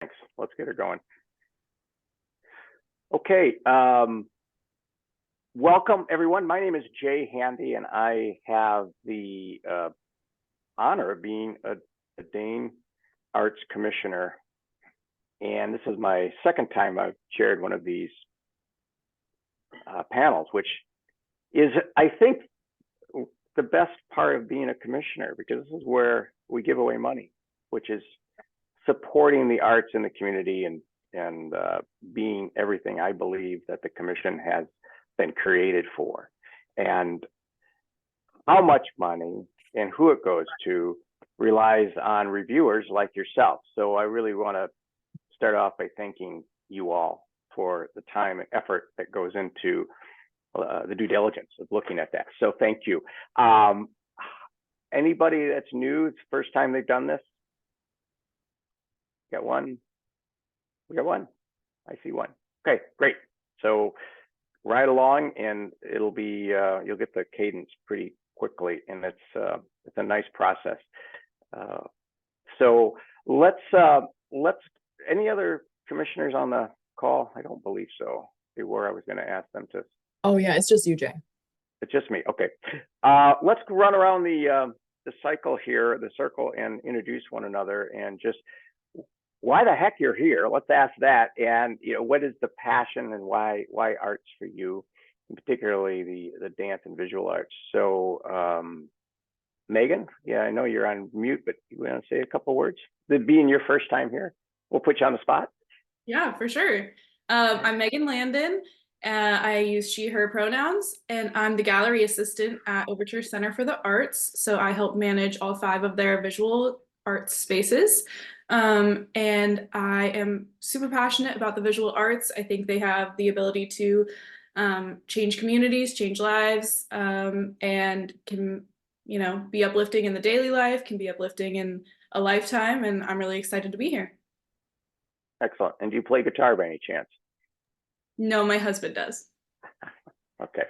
Thanks. Let's get her going. Okay. Welcome, everyone. My name is Jay Handy, and I have the honor of being a Dane Arts Commissioner. And this is my second time I've chaired one of these panels, which is, I think, the best part of being a commissioner, because this is where we give away money, which is supporting the arts in the community and being everything I believe that the commission has been created for. And how much money and who it goes to relies on reviewers like yourself. So I really want to start off by thanking you all for the time and effort that goes into the due diligence of looking at that. So thank you. Anybody that's new, it's the first time they've done this? Got one? We got one? I see one. Okay, great. So right along, and it'll be, you'll get the cadence pretty quickly, and it's a nice process. So let's, any other commissioners on the call? I don't believe so. They were, I was gonna ask them to. Oh yeah, it's just you, Jay. It's just me, okay. Let's run around the cycle here, the circle, and introduce one another, and just why the heck you're here. Let's ask that. And what is the passion and why arts for you, and particularly the dance and visual arts? So Megan, yeah, I know you're on mute, but you want to say a couple words? It being your first time here, we'll put you on the spot. Yeah, for sure. I'm Megan Landon. I use she, her pronouns, and I'm the gallery assistant at Overture Center for the Arts. So I help manage all 5 of their visual arts spaces. And I am super passionate about the visual arts. I think they have the ability to change communities, change lives, and can, be uplifting in the daily life, can be uplifting in a lifetime. And I'm really excited to be here. Excellent. And do you play guitar by any chance? No, my husband does. Okay.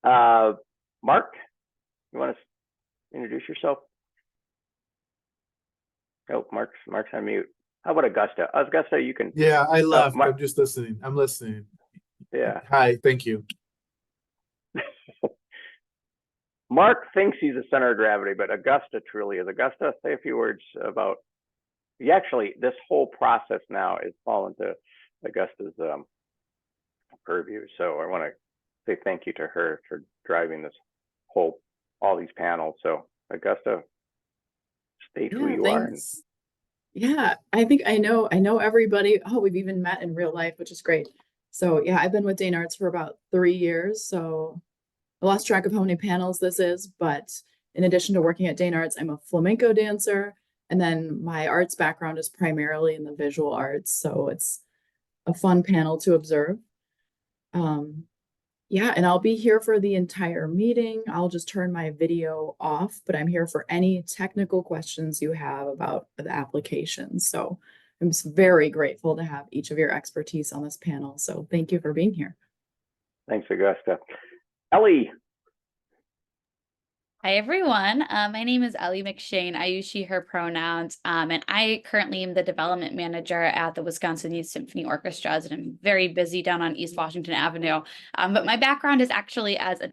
Mark, you want to introduce yourself? Oh, Mark's on mute. How about Augusta? Augusta, you can. Yeah, I left. I'm just listening. I'm listening. Yeah. Hi, thank you. Mark thinks he's the center of gravity, but Augusta truly is. Augusta, say a few words about. Actually, this whole process now is fallen to Augusta's purview. So I want to say thank you to her for driving this all these panels. So Augusta, state who you are. Yeah, I think I know everybody. Oh, we've even met in real life, which is great. So yeah, I've been with Dane Arts for about 3 years. So I lost track of how many panels this is, but in addition to working at Dane Arts, I'm a flamenco dancer. And then my arts background is primarily in the visual arts. So it's a fun panel to observe. Yeah, and I'll be here for the entire meeting. I'll just turn my video off, but I'm here for any technical questions you have about the application. So I'm just very grateful to have each of your expertise on this panel. So thank you for being here. Thanks, Augusta. Ellie. Hi, everyone. My name is Ellie McShane. I use she, her pronouns, and I currently am the development manager at the Wisconsin Youth Symphony Orchestras, and I'm very busy down on East Washington Avenue. But my background is actually as a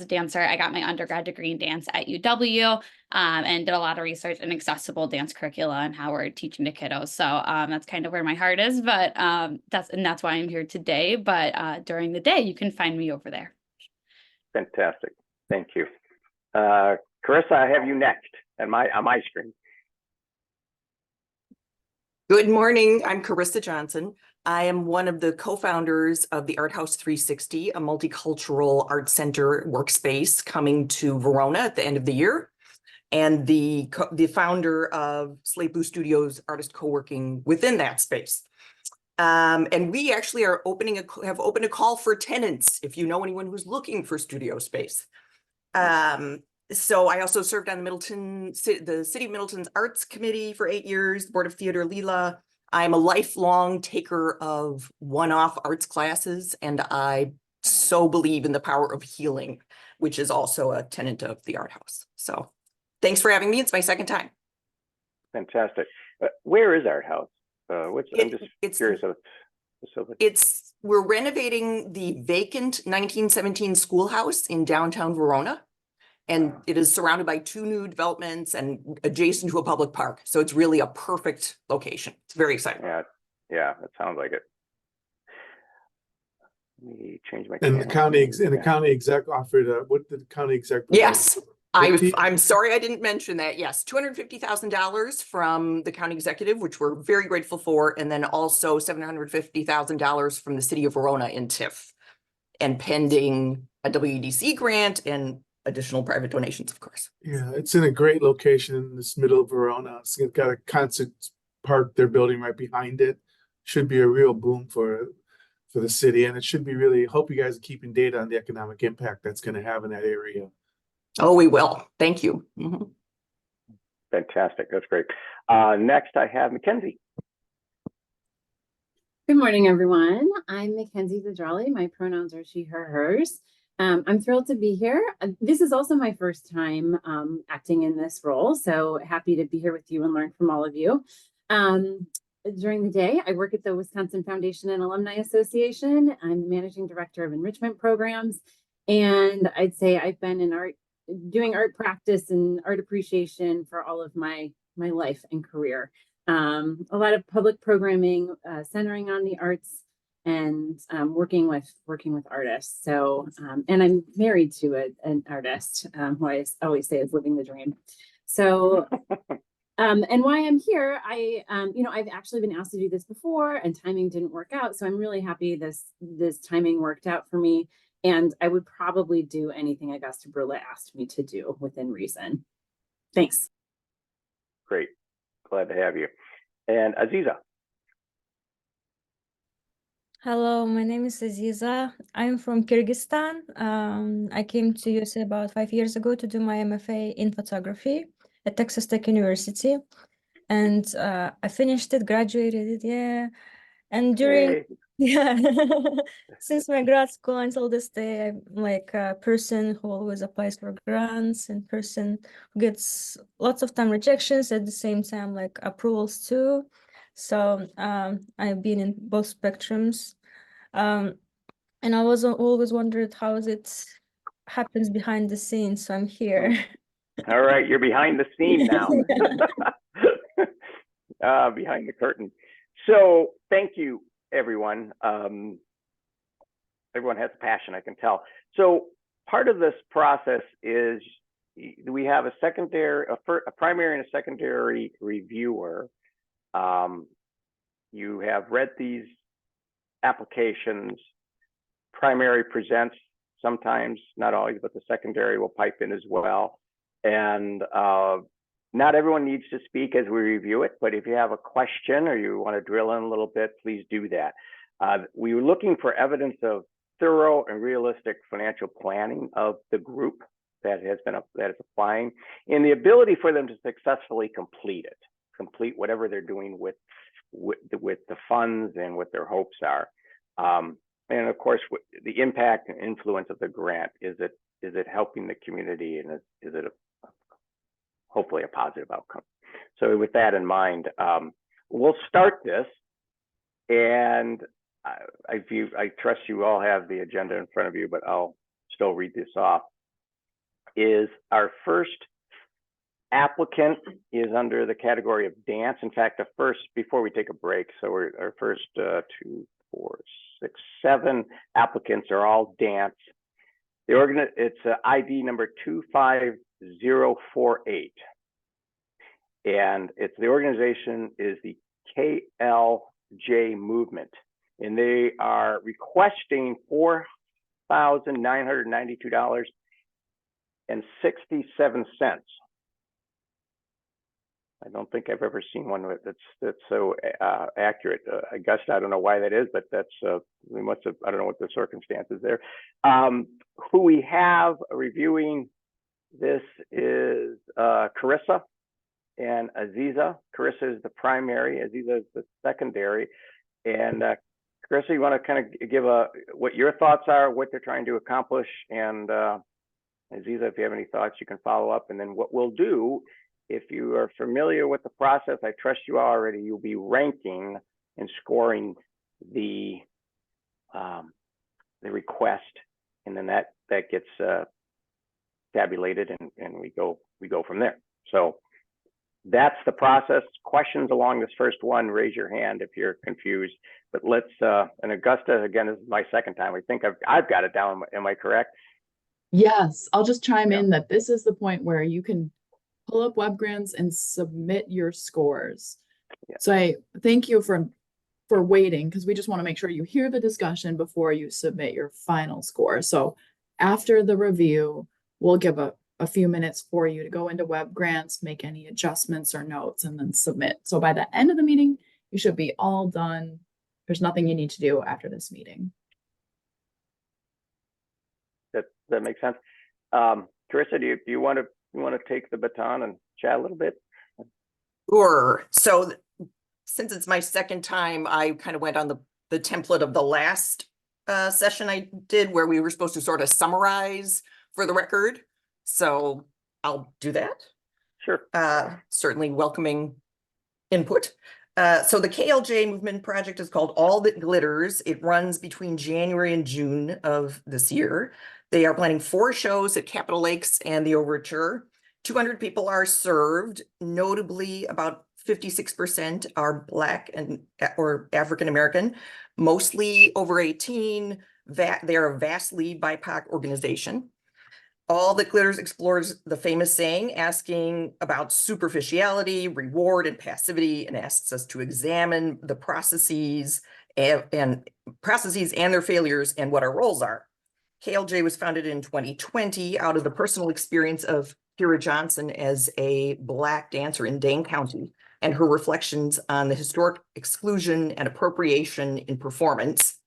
dancer. I got my undergrad degree in dance at UW, and did a lot of research in accessible dance curricula and how we're teaching to kiddos. So that's kind of where my heart is, but that's why I'm here today. But during the day, you can find me over there. Fantastic. Thank you. Carissa, I have you next on my screen. Good morning. I'm Carissa Johnson. I am one of the co-founders of the Art House 360, a multicultural art center workspace coming to Verona at the end of the year, and the founder of Slate Blue Studios artist co-working within that space. And we actually are have opened a call for tenants if you know anyone who's looking for studio space. So I also served on the City of Middleton's Arts Committee for 8 years, Board of Theater Lila. I'm a lifelong taker of one-off arts classes, and I so believe in the power of healing, which is also a tenet of the Art House. So thanks for having me. It's my second time. Fantastic. Where is Art House? I'm just It's curious of the facility. we're renovating the vacant 1917 schoolhouse in downtown Verona. And it is surrounded by 2 new developments and adjacent to a public park. So it's really a perfect location. It's very exciting. Yeah, it sounds like it. Let me change my And the camera. county exec offered, what did the county exec? provide? Yes, 50? I'm sorry I didn't mention that. Yes, $250,000 from the county executive, which we're very grateful for. And then also $750,000 from the city of Verona in TIF. And pending a WEDC grant and additional private donations, of course. Yeah, it's in a great location in this middle of Verona. It's got a concert park they're building right behind it. Should be a real boom for the city, and it should be really. Hope you guys are keeping data on the economic impact that's going to have in that area. Oh, we will. Thank you. Mhm. Fantastic. That's great. Next, I have Mackenzie. Good morning, everyone. I'm Mackenzie Zadrali. My pronouns are she, her, hers. I'm thrilled to be here. This is also my first time acting in this role, so happy to be here with you and learn from all of you. During the day, I work at the Wisconsin Foundation and Alumni Association. I'm the Managing Director of Enrichment Programs, and I'd say I've been in doing art practice and art appreciation for all of my life and career. A lot of public programming centering on the arts and working with artists. So, and I'm married to an artist who I always say is living the dream. So, and why I'm here, I've actually been asked to do this before, and timing didn't work out. So I'm really happy this timing worked out for me. And I would probably do anything Augusta Brula asked me to do within reason. Thanks. Great. Glad to have you. And Aziza. Hello, my name is Aziza. I'm from Kyrgyzstan. I came to USA about 5 years ago to do my MFA in photography at Texas Tech University. And I finished it, graduated it, yeah. And during, yeah, since my grad school until this day, I'm like a person who always applies for grants and person who gets lots of time rejections at the same time, like approvals too. So I've been in both spectrums. And I was always wondered how it happens behind the scenes. So I'm here. All right, you're behind the scene now. Behind the curtain. So thank you, everyone. Everyone has passion, I can tell. So part of this process is we have a primary and a secondary reviewer. You have read these applications. Primary presents sometimes, not always, but the secondary will pipe in as well. And not everyone needs to speak as we review it, but if you have a question or you want to drill in a little bit, please do that. We were looking for evidence of thorough and realistic financial planning of the group that is applying, and the ability for them to successfully complete whatever they're doing with the funds and what their hopes are. And of course, the impact and influence of the grant. Is it helping the community, and is it hopefully a positive outcome? So with that in mind, we'll start this, and I trust you all have the agenda in front of you, but I'll still read this off. Is our first applicant is under the category of dance. In fact, before we take a break, so our first 2, 4, 6, 7 applicants are all dance. It's ID number 25048, and the organization is the KLJ Movement, and they are requesting $4,992.67. I don't think I've ever seen one that's so accurate. I guess I don't know why that is, but that's we must have. I don't know what the circumstances there. Who we have reviewing this is Carissa and Aziza. Carissa is the primary. Aziza is the secondary. And Carissa, you want to kind of give what your thoughts are, what they're trying to accomplish, and Aziza, if you have any thoughts, you can follow up. And then what we'll do if you are familiar with the process, I trust you already, you'll be ranking and scoring the request, and then that gets tabulated, and we go from there. So that's the process. Questions along this first one, raise your hand if you're confused. But let's and Augusta, again, this is my second time. I think I've got it down. Am I correct? Yes, I'll just chime Yeah. in that this is the point where you can pull up web grants and submit your scores. Yeah. So I thank you for waiting, because we just want to make sure you hear the discussion before you submit your final score. So after the review, we'll give a few minutes for you to go into web grants, make any adjustments or notes, and then submit. So by the end of the meeting, you should be all done. There's nothing you need to do after this meeting. That makes sense. Carissa, do you want to take the baton and chat a little bit? Sure. So since it's my second time, I kind of went on the template of the last session I did, where we were supposed to sort of summarize for the record. So I'll do that. Sure. Certainly welcoming input. So the KLJ Movement project is called All That Glitters. It runs between January and June of this year. They are planning 4 shows at Capitol Lakes and the Overture. 200 people are served. Notably, about 56% are Black or African American, mostly over 18. They are a vastly BIPOC organization. All That Glitters explores the famous saying, asking about superficiality, reward, and passivity, and asks us to examine the processes and their failures and what our roles are. KLJ was founded in 2020 out of the personal experience of Kira Johnson as a Black dancer in Dane County and her reflections on the historic exclusion and appropriation in performance.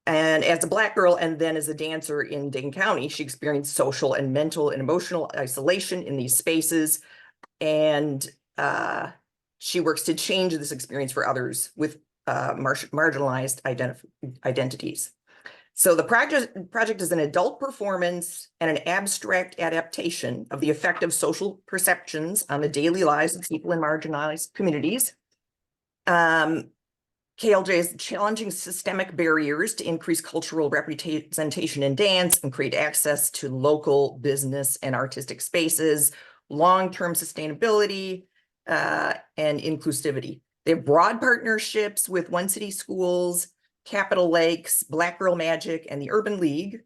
And as a Black girl and then as a dancer in Dane County, she experienced social and mental and emotional isolation in these spaces. And she works to change this experience for others with marginalized identities. So the project is an adult performance and an abstract adaptation of the effect of social perceptions on the daily lives of people in marginalized communities. KLJ is challenging systemic barriers to increase cultural representation in dance and create access to local business and artistic spaces, long-term sustainability, and inclusivity. They have broad partnerships with One City Schools, Capitol Lakes, Black Girl Magic, and the Urban League.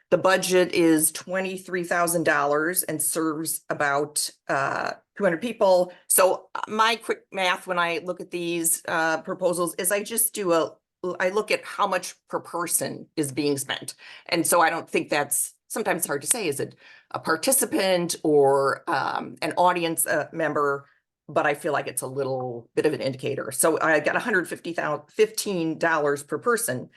The budget is $23,000 and serves about 200 people. So my quick math when I look at these proposals is I just I look at how much per person is being spent. And so I don't think that's, sometimes it's hard to say, is it a participant or an audience member? But I feel like it's a little bit of an indicator. So I got $115 per person,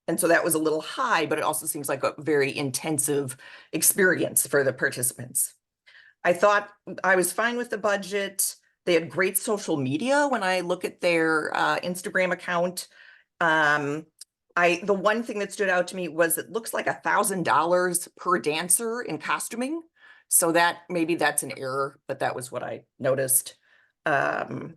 and so that was a little high, but it also seems like a very intensive experience for the participants. I thought I was fine with the budget. They had great social media when I look at their Instagram account. The one thing that stood out to me was it looks like $1,000 per dancer in costuming. So that maybe that's an error, but that was what I noticed. And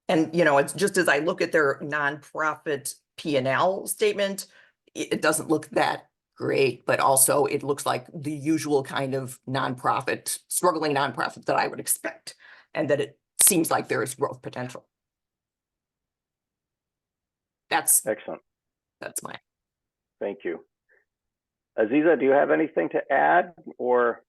it's just as I look at their nonprofit P&L statement, it doesn't look that great, but also it looks like the usual kind of struggling nonprofit that I would expect, and that it seems like there is growth potential. That's excellent. That's mine. Thank you. Aziza, do you have anything to add, or?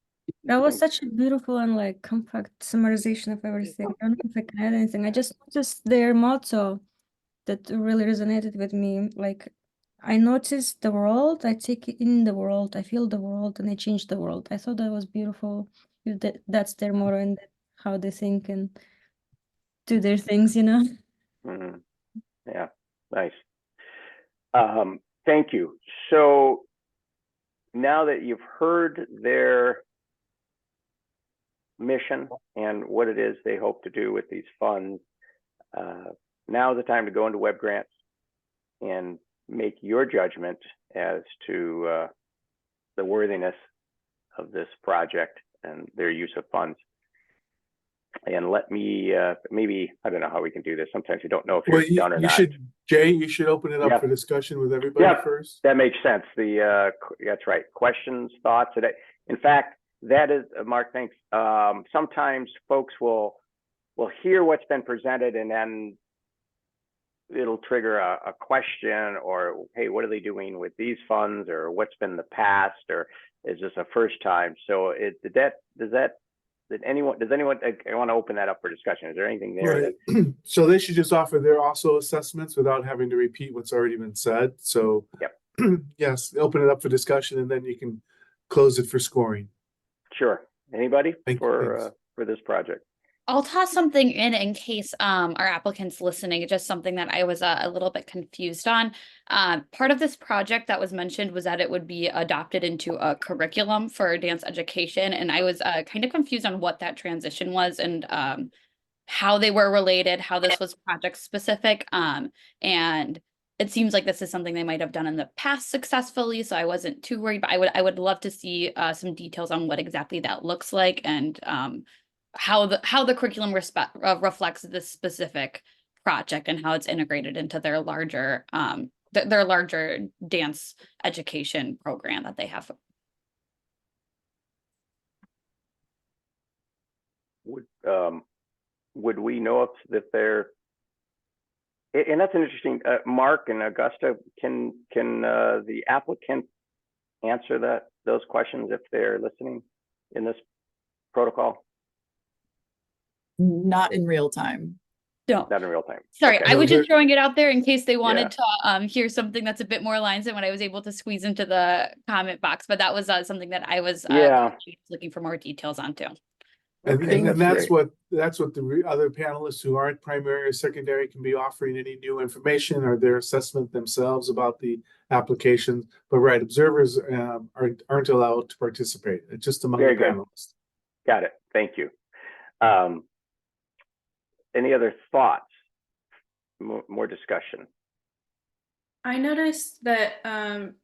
That was such a beautiful and compact summarization of everything. I don't know if I can add anything. I just noticed their motto that really resonated with me. I noticed the world, I take in the world, I feel the world, and I change the world. I thought that was beautiful. That's their motto and how they think and do their things, Mm-hmm. Yeah, nice. Thank you. So now that you've heard their mission and what it is they hope to do with these funds, now's the time to go into web grants and make your judgment as to the worthiness of this project. and their use of funds. And let me, maybe, I don't know how we can do this. Sometimes you don't know if you're Well, done or you not. should, Jay, you should open it up Yeah. for discussion with everybody Yeah. first. That makes sense. That's right. Questions, thoughts. In fact, that is, Mark, thanks. Sometimes folks will hear what's been presented, and then it'll trigger a question, or, hey, what are they doing with these funds, or what's been the past, or is this a first time? So does anyone I want to open that up for discussion? Is there anything there Right. So they should just offer their also assessments without having to repeat what's already been said. So Yep. yes, open it up for discussion, and then you can close it for scoring. Sure. Anybody Thanks. for this project? I'll toss something in case our applicants listening, just something that I was a little bit confused on. Part of this project that was mentioned was that it would be adopted into a curriculum for dance education. And I was kind of confused on what that transition was, and how they were related, how this was project specific. And it seems like this is something they might have done in the past successfully, so I wasn't too worried, but I would love to see some details on what exactly that looks like, and how the curriculum reflects this specific project, and how it's integrated into their larger dance education program that they have. Would we know if they're, and that's an interesting, Mark and Augusta, can the applicant answer those questions if they're listening in this protocol? Not in real time. No. Not in real time. Sorry, Okay. I was just throwing it out there in case they Yeah. wanted to hear something that's a bit more lines than what I was able to squeeze into the comment box, but that was something that I was looking for more details on too. Okay, And that's great. what the other panelists who aren't primary or secondary can be offering any new information or their assessment themselves about the application. But right, observers aren't allowed to participate. It's just among Very the good. panelists. Got it. Thank you. Any other thoughts? More discussion. I noticed that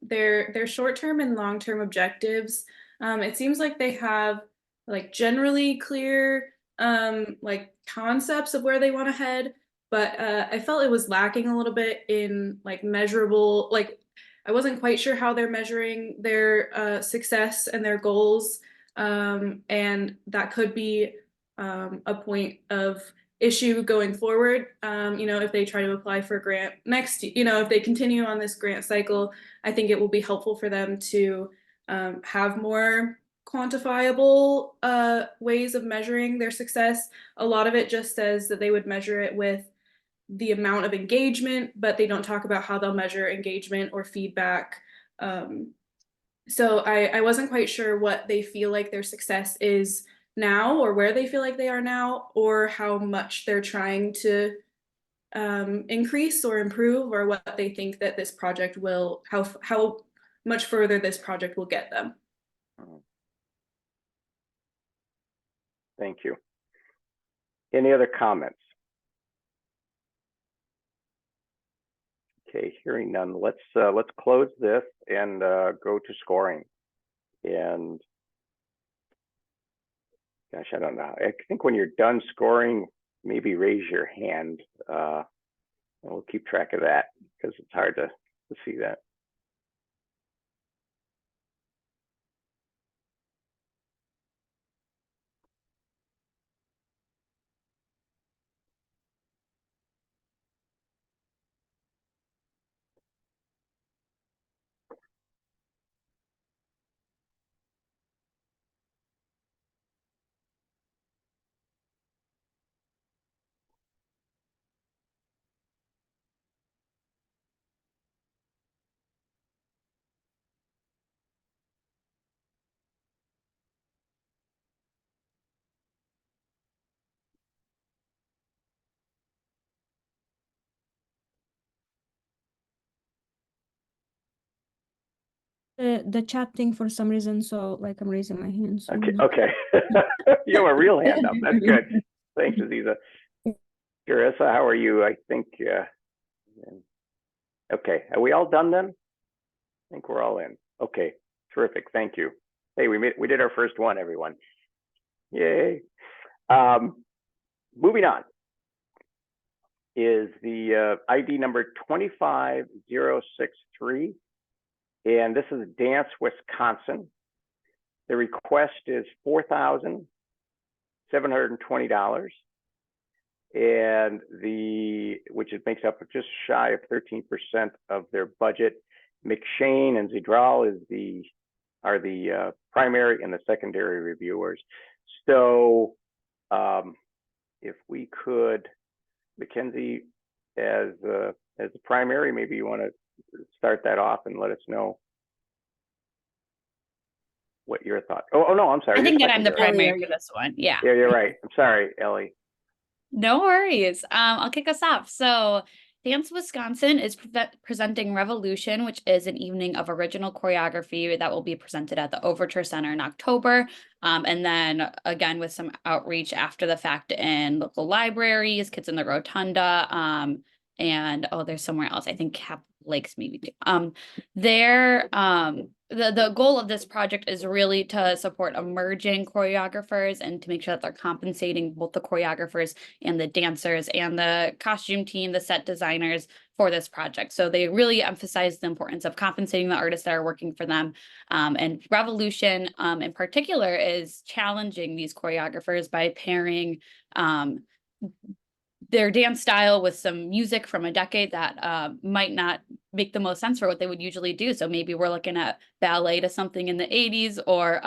their short-term and long-term objectives, it seems like they have like generally clear like concepts of where they want to head, but I felt it was lacking a little bit in like measurable, like I wasn't quite sure how they're measuring their success and their goals, and that could be a point of issue going forward. If they try to apply for a grant next, if they continue on this grant cycle, I think it will be helpful for them to have more quantifiable ways of measuring their success. A lot of it just says that they would measure it with the amount of engagement, but they don't talk about how they'll measure engagement or feedback. So I wasn't quite sure what they feel like their success is now, or where they feel like they are now, or how much they're trying to increase or improve, or what they think that this project will, how much further this project will get them. Thank you. Any other comments? Okay, hearing none, let's close this and go to scoring. And gosh, I don't know. I think when you're done scoring, maybe raise your hand. And we'll keep track of that because it's hard to see that. The chat thing for some reason, so like I'm raising my hand. So Okay. You have a real hand up. That's good. Thanks, Aziza. Carissa, how are you? I think, okay. Are we all done then? I think we're all in. Okay, terrific. Thank you. Hey, we did our first one, everyone. Yay. Moving on is the ID number 25063, and this is Dance Wisconsin. The request is $4,720, and which makes up just shy of 13% of their budget. McShane and Zidral are the primary and the secondary reviewers. So if we could, Mackenzie, as the primary, maybe you want to start that off and let us know what your thoughts. Oh no, I'm sorry. I think that I'm the secondary. primary for this one. Yeah. Yeah, you're right. I'm sorry, Ellie. No worries. I'll kick us off. So Dance Wisconsin is presenting Revolution, which is an evening of original choreography that will be presented at the Overture Center in October. And then again, with some outreach after the fact in local libraries, Kids in the Rotunda, and there's somewhere else. I think Cap Lakes maybe too. The goal of this project is really to support emerging choreographers and to make sure that they're compensating both the choreographers and the dancers and the costume team, the set designers for this project. So they really emphasize the importance of compensating the artists that are working for them. And Revolution in particular is challenging these choreographers by pairing their dance style with some music from a decade that might not make the most sense for what they would usually do. So maybe we're looking at ballet to something in the 80s or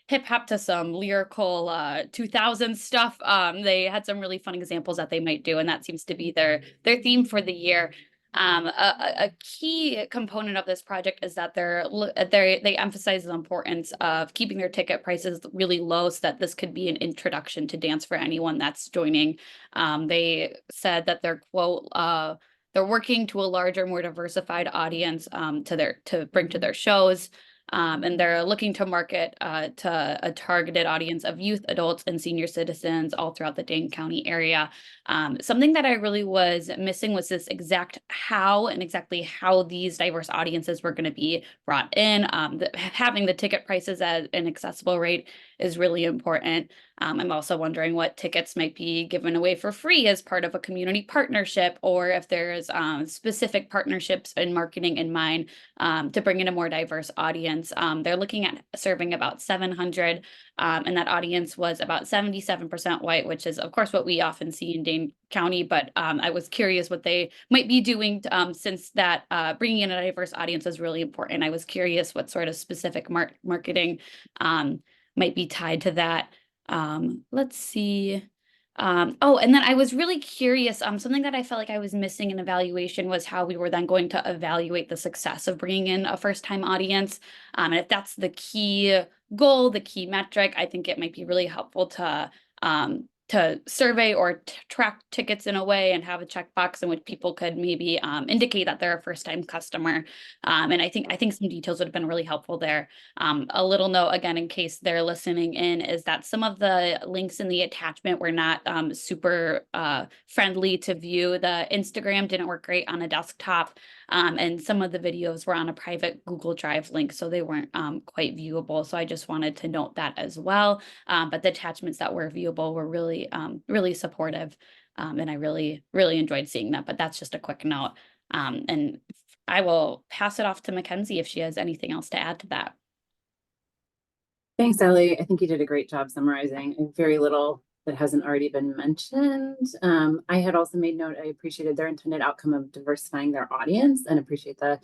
hip hop to some lyrical 2000s stuff. They had some really fun examples that they might do, and that seems to be their theme for the year. A key component of this project is that they emphasize the importance of keeping their ticket prices really low so that this could be an introduction to dance for anyone that's joining. They said that their quote, they're working to a larger, more diversified audience to bring to their shows. And they're looking to market to a targeted audience of youth, adults, and senior citizens all throughout the Dane County area. Something that I really was missing was this exactly how these diverse audiences were going to be brought in. Having the ticket prices at an accessible rate is really important. I'm also wondering what tickets might be given away for free as part of a community partnership, or if there's specific partnerships and marketing in mind to bring in a more diverse audience. They're looking at serving about 700, and that audience was about 77% white, which is, of course, what we often see in Dane County. But I was curious what they might be doing since that bringing in a diverse audience is really important. I was curious what sort of specific marketing might be tied to that. Let's see. And then I was really curious, something that I felt like I was missing in evaluation was how we were then going to evaluate the success of bringing in a first-time audience. And if that's the key goal, the key metric, I think it might be really helpful to survey or track tickets in a way and have a checkbox in which people could maybe indicate that they're a first-time customer. And I think some details would have been really helpful there. A little note, again, in case they're listening in, is that some of the links in the attachment were not super friendly to view. The Instagram didn't work great on a desktop, and some of the videos were on a private Google Drive link, so they weren't quite viewable. So I just wanted to note that as well. But the attachments that were viewable were really supportive, and I really enjoyed seeing that. But that's just a quick note, and I will pass it off to Mackenzie if she has anything else to add to that. Thanks, Ellie. I think you did a great job summarizing. Very little that hasn't already been mentioned. I had also made note, I appreciated their intended outcome of diversifying their audience and appreciate the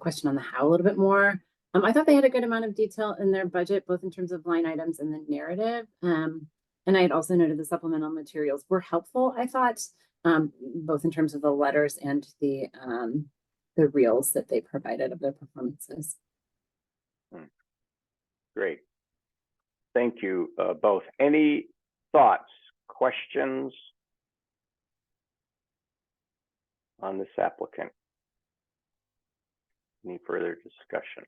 question on the how a little bit more. I thought they had a good amount of detail in their budget, both in terms of line items and the narrative. And I had also noted the supplemental materials were helpful, I thought, both in terms of the letters and the reels that they provided of their performances. Great. Thank you both. Any thoughts, questions on this applicant? Any further discussion?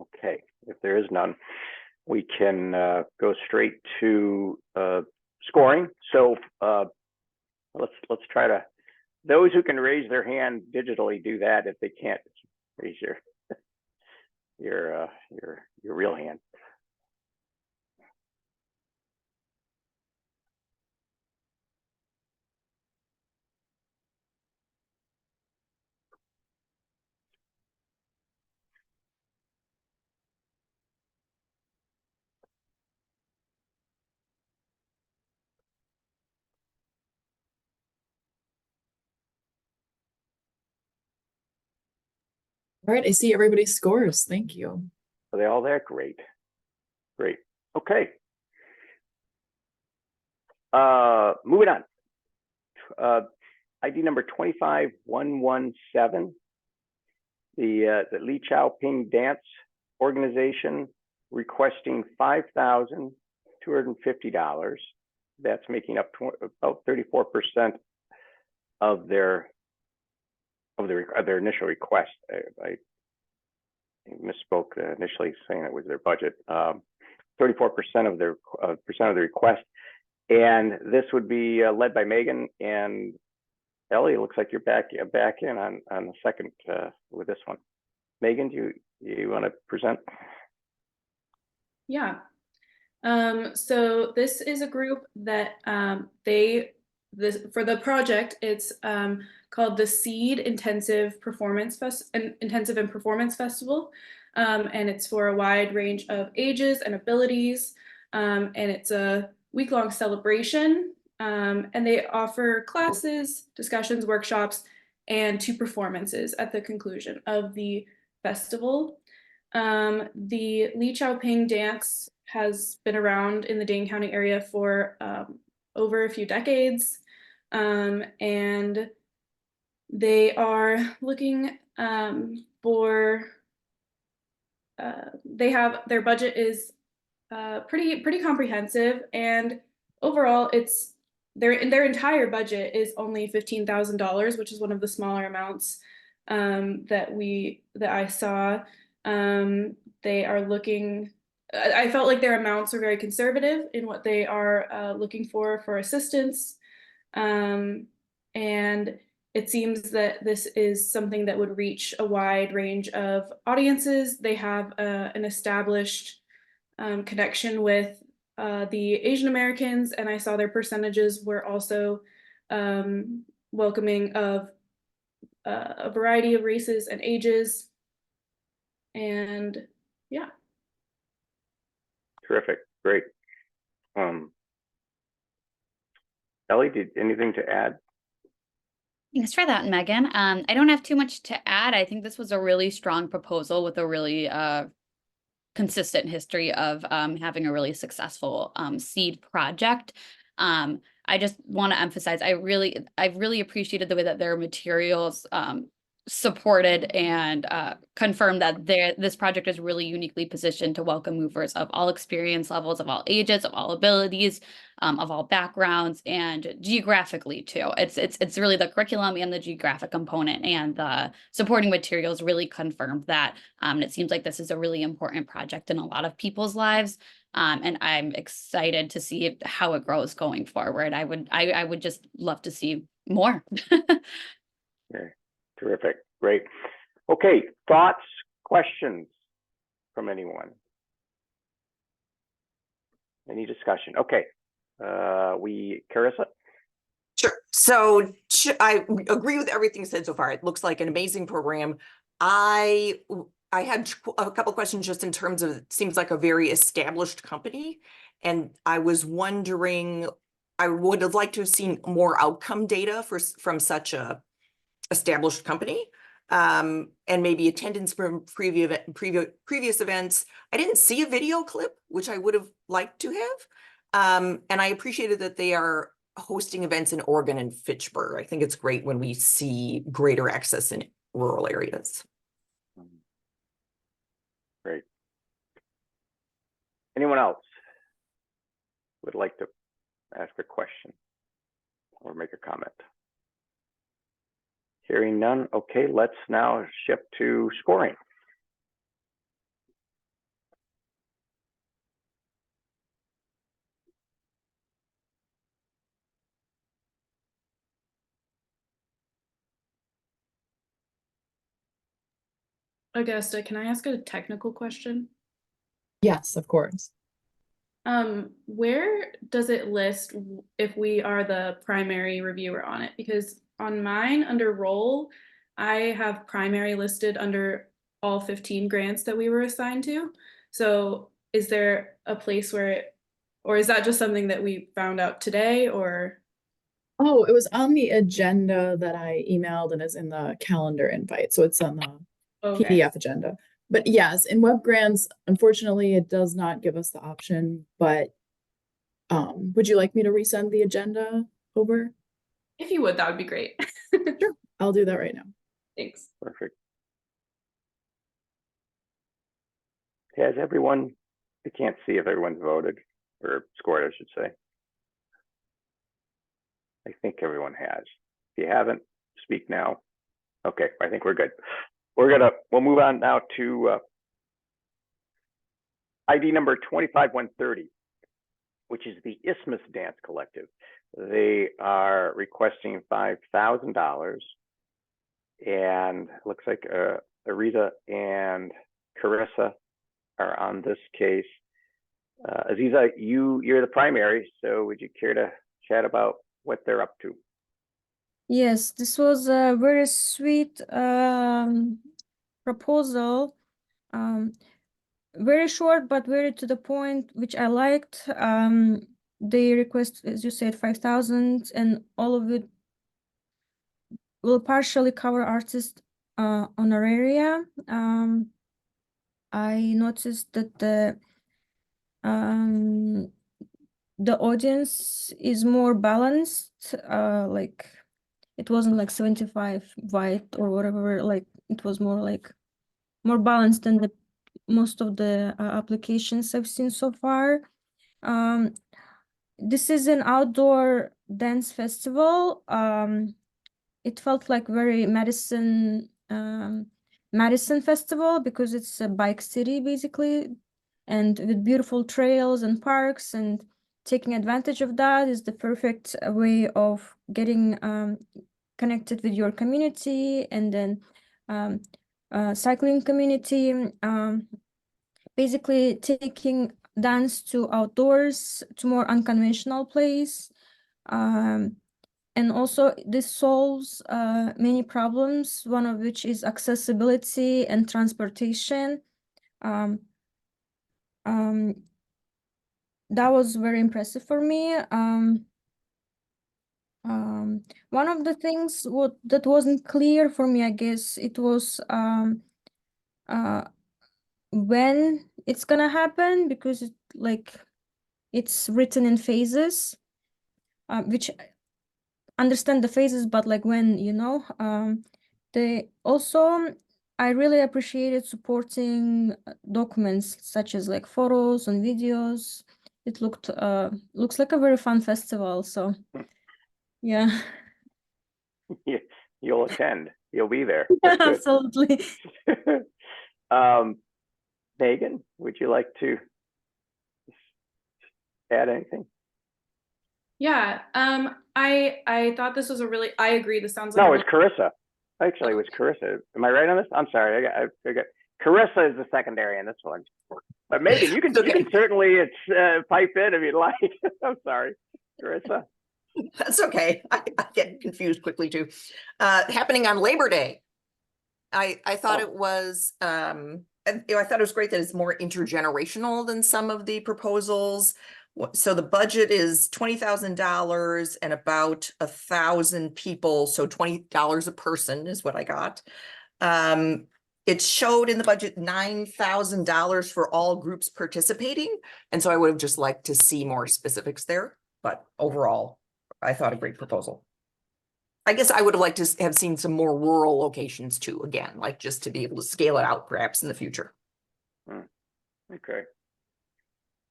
Okay, if there is none, we can go straight to scoring. So let's try to, those who can raise their hand digitally do that. If they can't, raise your real All right, I see everybody's scores. Thank you. Are they all there? Great. Great. Okay. Moving on. ID number 25117. The Li Chiao-Ping Dance organization requesting $5,250. That's making up about 34% of their initial request. I misspoke initially saying it was their budget. 34% of their request, and this would be led by Megan and Ellie. It looks like you're back in on the second with this one. Megan, do you want to present? Yeah. So this is a group that for the project, it's called the Seed Intensive and Performance Festival. And it's for a wide range of ages and abilities. And it's a week-long celebration. And they offer classes, discussions, workshops, and 2 performances at the conclusion of the festival. The Li Chiao-Ping Dance has been around in the Dane County area for over a few decades, and they are looking for. Their budget is pretty comprehensive, and overall, it's their entire budget is only $15,000, which is one of the smaller amounts that I saw. They are looking. I felt like their amounts are very conservative in what they are looking for assistance. And it seems that this is something that would reach a wide range of audiences. They have an established connection with the Asian Americans, and I saw their percentages were also welcoming of a variety of races and ages. And yeah. Terrific. Great. Ellie, anything to add? Thanks for that, Megan. I don't have too much to add. I think this was a really strong proposal with a really consistent history of having a really successful seed project. I just want to emphasize, I really appreciated the way that their materials supported and confirmed that this project is really uniquely positioned to welcome movers of all experience levels, of all ages, of all abilities, of all backgrounds, and geographically too. It's really the curriculum and the geographic component and the supporting materials really confirmed that. And it seems like this is a really important project in a lot of people's lives. And I'm excited to see how it grows going forward. I would just love to see more. Okay. Terrific. Great. Okay. Thoughts, questions from anyone? Any discussion? Okay. Carissa? Sure. So I agree with everything said so far. It looks like an amazing program. I had a couple questions just in terms of, it seems like a very established company. And I was wondering, I would have liked to have seen more outcome data from such a established company, and maybe attendance from previous events. I didn't see a video clip, which I would have liked to have. And I appreciated that they are hosting events in Oregon and Fitchburg. I think it's great when we see greater access in rural areas. Great. Anyone else would like to ask a question or make a comment? Hearing none. Okay, let's now shift to scoring. Augusta, can I ask a technical question? Yes, of course. Where does it list if we are the primary reviewer on it? Because on mine, under role, I have primary listed under all 15 grants that we were assigned to. So is there a place where or is that just something that we found out today, or? Oh, it was on the agenda that I emailed and is in the calendar invite. So it's on Okay. PDF agenda. But yes, in web grants, unfortunately, it does not give us the option, but would you like me to resend the agenda over? If you would, that would be great. Sure, I'll do that right now. Thanks. Perfect. Has everyone, I can't see if everyone's voted or scored, I should say. I think everyone has. If you haven't, speak now. Okay, I think we're good. We'll move on now to ID number 25130, which is the Isthmus Dance Collective. They are requesting $5,000, and looks like Arita and Carissa are on this case. Aziza, you're the primary, so would you care to chat about what they're up to? Yes, this was a very sweet proposal. Very short but very to the point, which I liked. They request, as you said, 5,000, and all of it will partially cover artist honoraria. I noticed that the audience is more balanced. Like it wasn't like 75 white or whatever. Like it was more balanced than the most of the applications I've seen so far. This is an outdoor dance festival. It felt like very Madison festival because it's a bike city basically, and with beautiful trails and parks, and taking advantage of that is the perfect way of getting connected with your community, and then cycling community, basically taking dance to outdoors, to more unconventional place. And also this solves many problems, one of which is accessibility and transportation. That was very impressive for me. One of the things that wasn't clear for me, I guess, it was when it's gonna happen, because it's written in phases, which I understand the phases, but like when, they also, I really appreciated supporting documents such as like photos and videos. It looks like a very fun festival, so yeah. You'll attend. You'll be there. That's good. Absolutely. Megan, would you like to add anything? Yeah. I thought this was I agree. This sounds like No, a it's Carissa. Actually, it was Carissa. Am I right on this? I'm sorry. I forgot. Carissa is the secondary in this one. But Megan, you can certainly pipe in if you'd like. I'm sorry, Carissa. That's okay. I get confused quickly too. Happening on Labor Day. I thought it was I thought it was great that it's more intergenerational than some of the proposals. So the budget is $20,000 and about 1,000 people, so $20 a person is what I got. It showed in the budget $9,000 for all groups participating, and so I would have just liked to see more specifics there. But overall, I thought a great proposal. I guess I would have liked to have seen some more rural locations too, again, like just to be able to scale it out perhaps in the future. Okay.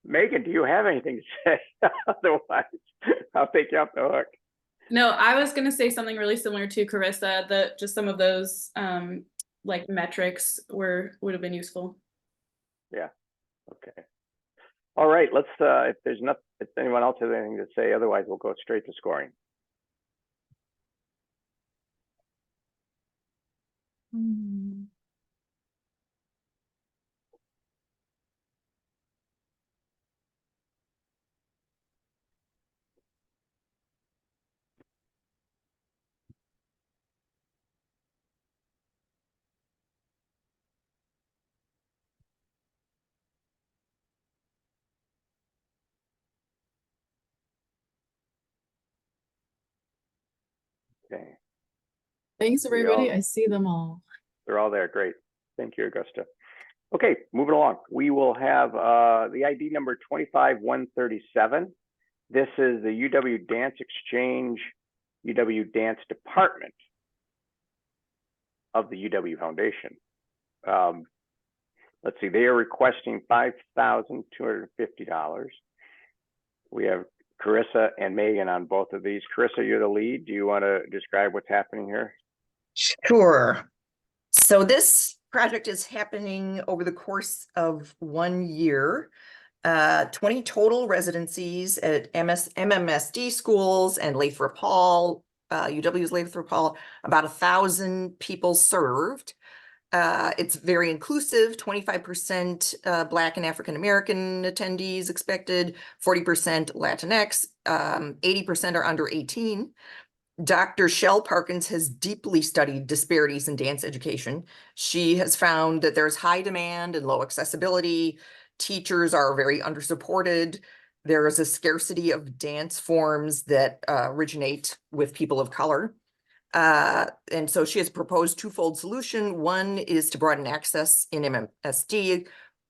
Megan, do you have anything to say? Otherwise, I'll take you off the hook. No, I was going to say something really similar to Carissa, that just some of those like metrics would have been useful. Yeah. Okay. All right. Let's if anyone else has anything to say, otherwise we'll go straight to scoring. Okay. Thanks, We everybody. all- I see them all. They're all there. Great. Thank you, Augusta. Okay, moving along. We will have the ID number 25137. This is the UW Dance Exchange, UW Dance Department of the UW Foundation. Let's see, they are requesting $5,250. We have Carissa and Megan on both of these. Carissa, you're the lead. Do you want to describe what's happening here? Sure. So this project is happening over the course of 1 year. 20 total residencies at MMSD schools and Lathrop Hall, UW's Lathrop Hall, about 1,000 people served. It's very inclusive, 25% Black and African American attendees expected, 40% Latinx, 80% are under 18. Dr. Shell Parkins has deeply studied disparities in dance education. She has found that there's high demand and low accessibility. Teachers are very undersupported. There is a scarcity of dance forms that originate with people of color. And so she has proposed twofold solution. One is to broaden access in MMSD,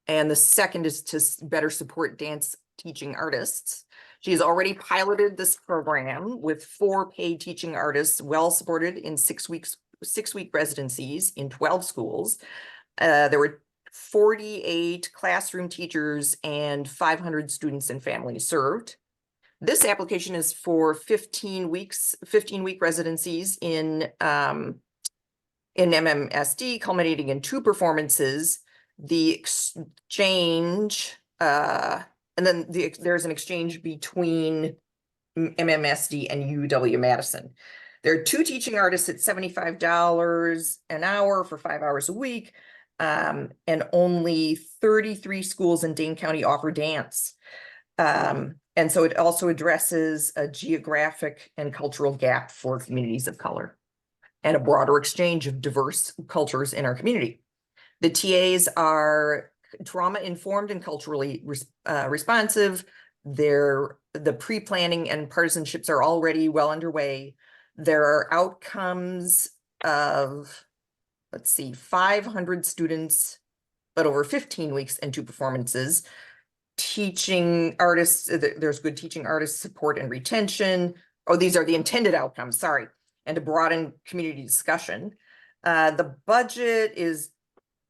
and the second is to better support dance teaching artists. She has already piloted this program with 4 paid teaching artists, well supported in 6-week residencies in 12 schools. There were 48 classroom teachers and 500 students and families served. This application is for 15-week residencies in MMSD, culminating in 2 performances. The exchange, and then there's an exchange between MMSD and UW Madison. There are 2 teaching artists at $75 an hour for 5 hours a week, and only 33 schools in Dane County offer dance. And so it also addresses a geographic and cultural gap for communities of color and a broader exchange of diverse cultures in our community. The TAs are trauma-informed and culturally responsive. The pre-planning and partisanships are already well underway. There are outcomes of, 500 students, but over 15 weeks and 2 performances. Teaching artists, there's good teaching artist support and retention. Oh, these are the intended outcomes, sorry. And to broaden community discussion. The budget is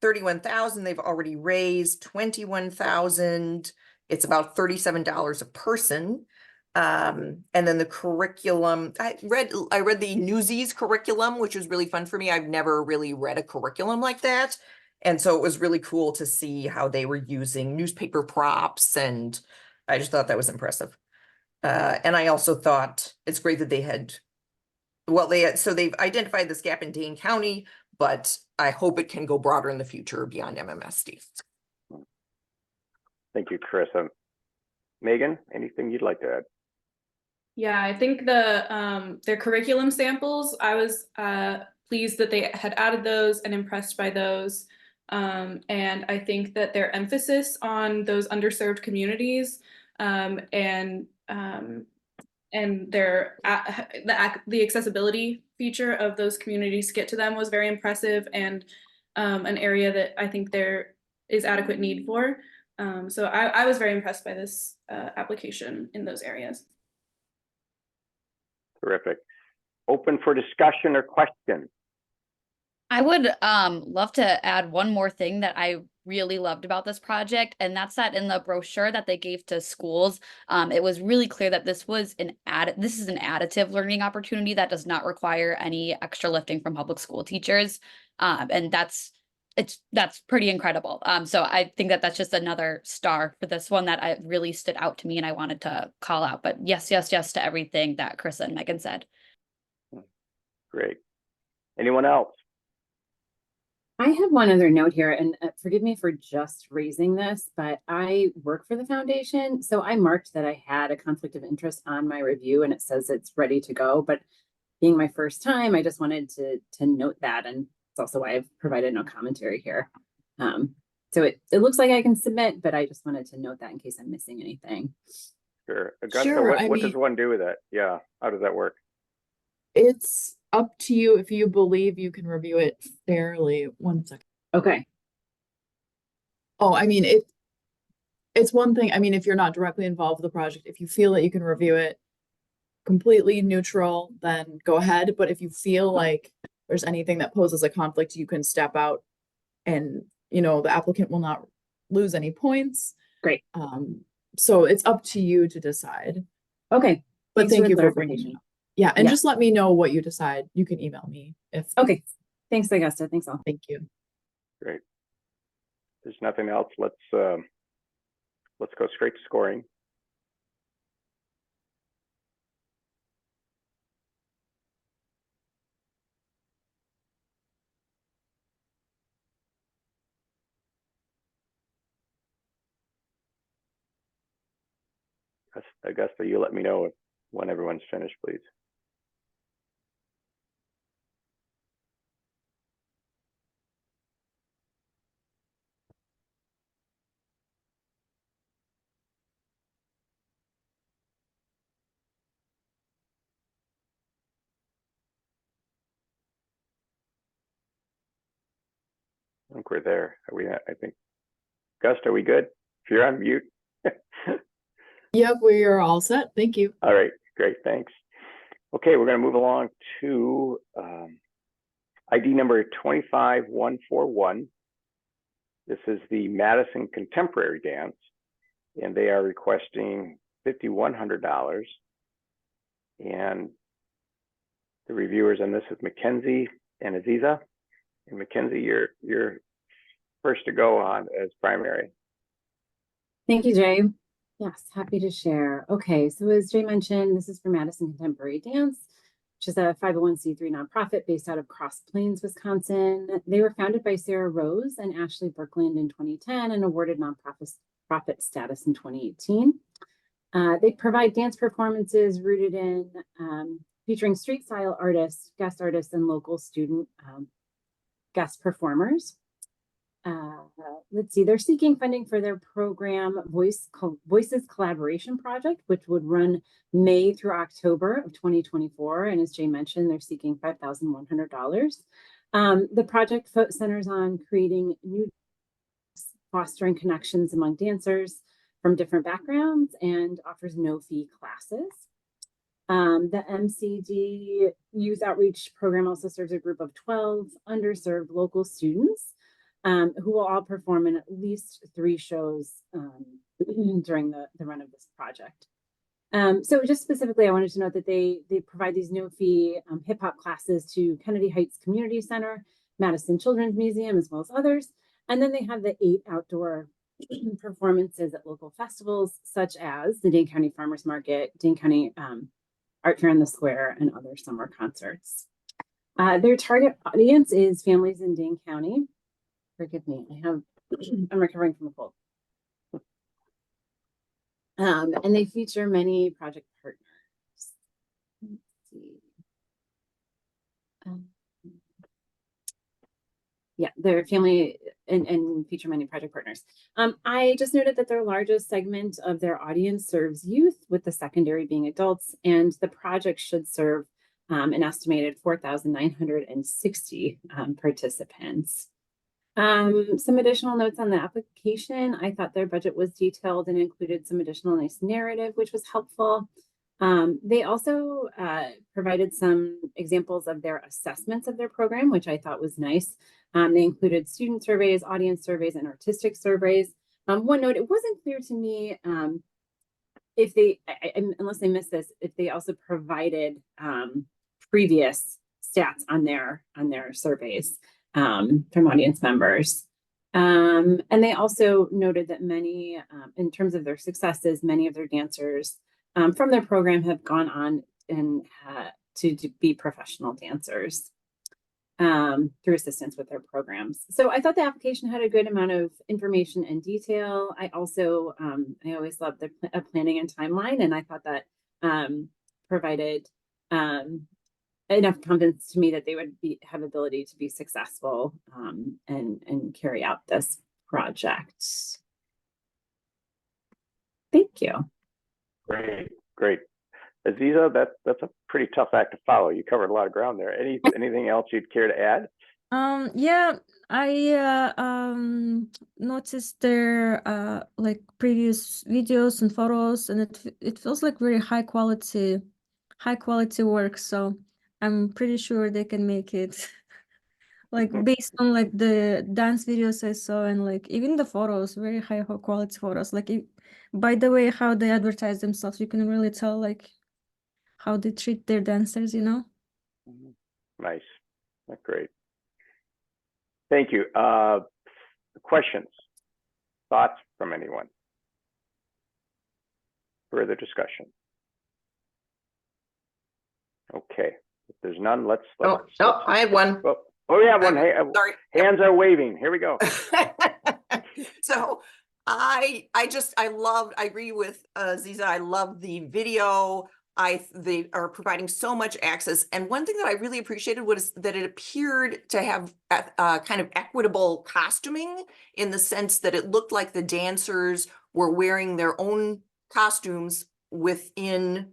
$31,000. They've already raised $21,000. It's about $37 a person. And then the curriculum, I read the Newsies curriculum, which was really fun for me. I've never really read a curriculum like that. And so it was really cool to see how they were using newspaper props, and I just thought that was impressive. And I also thought it's great that they've identified this gap in Dane County, but I hope it can go broader in the future beyond MMSD. Thank you, Carissa. Megan, anything you'd like to add? Yeah, I think their curriculum samples, I was pleased that they had added those and impressed by those. And I think that their emphasis on those underserved communities and their the accessibility feature of those communities to get to them was very impressive, and an area that I think there is adequate need for. So I was very impressed by this application in those areas. Terrific. Open for discussion or questions. I would love to add one more thing that I really loved about this project, and that's that in the brochure that they gave to schools, it was really clear that this was this is an additive learning opportunity that does not require any extra lifting from public school teachers, and that's pretty incredible. So I think that that's just another star for this one that really stood out to me, and I wanted to call out. But yes to everything that Chris and Megan said. Great. Anyone else? I have one other note here, and forgive me for just raising this, but I work for the foundation. So I marked that I had a conflict of interest on my review, and it says it's ready to go. But being my first time, I just wanted to note that. And it's also why I've provided no commentary here. So it looks like I can submit, but I just wanted to note that in case I'm missing anything. Sure. Augusta, Sure, what does one do with it? Yeah. How does that work? It's up to you if you believe you can review it fairly. One second. Okay. Oh, I mean, it's one thing, I mean, if you're not directly involved with the project, if you feel that you can review it completely neutral, then go ahead. But if you feel like there's anything that poses a conflict, you can step out and, you know, the applicant will not lose any points. Great. So it's up to you to decide. Okay. But Thanks thank for you the for bringing it clarification. up. Yeah, and Yeah. just let me know what you decide. You can email me if. Okay. Thanks, Augusta. Thanks all. Thank you. Great. There's nothing else. Let's go straight to scoring. Augusta, you let me know when everyone's finished, please. I think we're there. Are we? I think. Augusta, are we good? If you're on mute. Yep, we are all set. Thank you. All right, great, thanks. Okay, we're going to move along to ID number 25141. This is the Madison Contemporary Dance, and they are requesting $5,100. And the reviewers on this is Mackenzie and Aziza. And Mackenzie, you're first to go on as primary. Thank you, Jay. Yes, happy to share. Okay, so as Jay mentioned, this is for Madison Contemporary Dance, which is a 501c3 nonprofit based out of Cross Plains, Wisconsin. They were founded by Sarah Rose and Ashley Berkland in 2010 and awarded nonprofit status in 2018. They provide dance performances rooted in featuring street style artists, guest artists, and local student guest performers. Let's see, they're seeking funding for their program Voices Collaboration Project, which would run May through October of 2024. And as Jay mentioned, they're seeking $5,100. The project centers on creating new, fostering connections among dancers from different backgrounds, and offers no fee classes. The MCD Youth Outreach Program also serves a group of 12 underserved local students who will all perform in at least 3 shows during the run of this project. So just specifically, I wanted to note that they provide these no-fee hip-hop classes to Kennedy Heights Community Center, Madison Children's Museum, as well as others. And then they have the 8 outdoor performances at local festivals, such as the Dane County Farmers Market, Dane County Art Fair in the Square, and other summer concerts. Their target audience is families in Dane County. Forgive me, I'm recovering from a cold. And they feature many project partners. Let's see. Yeah, their family and feature many project partners. I just noted that their largest segment of their audience serves youth, with the secondary being adults, and the project should serve an estimated 4,960 participants. Some additional notes on the application. I thought their budget was detailed and included some additional nice narrative, which was helpful. They also provided some examples of their assessments of their program, which I thought was nice. They included student surveys, audience surveys, and artistic surveys. One note, it wasn't clear to me if they, unless I missed this, if they also provided previous stats on their surveys from audience members. And they also noted that many, in terms of their successes, many of their dancers from their program have gone on and to be professional dancers through assistance with their programs. So I thought the application had a good amount of information and detail. I also, I always love the planning and timeline, and I thought that provided enough confidence to me that they would have ability to be successful and carry out this project. Thank you. Great. Aziza, that's a pretty tough act to follow. You covered a lot of ground there. Anything else you'd care to add? Yeah, I noticed their like previous videos and photos, and it feels like very high quality work. So I'm pretty sure they can make it. Like based on like the dance videos I saw and like even the photos, very high quality photos. Like by the way how they advertise themselves, you can really tell like how they treat their dancers, you know? Nice. That's great. Thank you. Questions, thoughts from anyone? Further discussion? Okay. If there's none, let's. I had one. Oh, yeah, one. Hey, Sorry. hands are waving. Here we go. So I agree with Ziza. I love the video. They are providing so much access. And one thing that I really appreciated was that it appeared to have kind of equitable costuming, in the sense that it looked like the dancers were wearing their own costumes within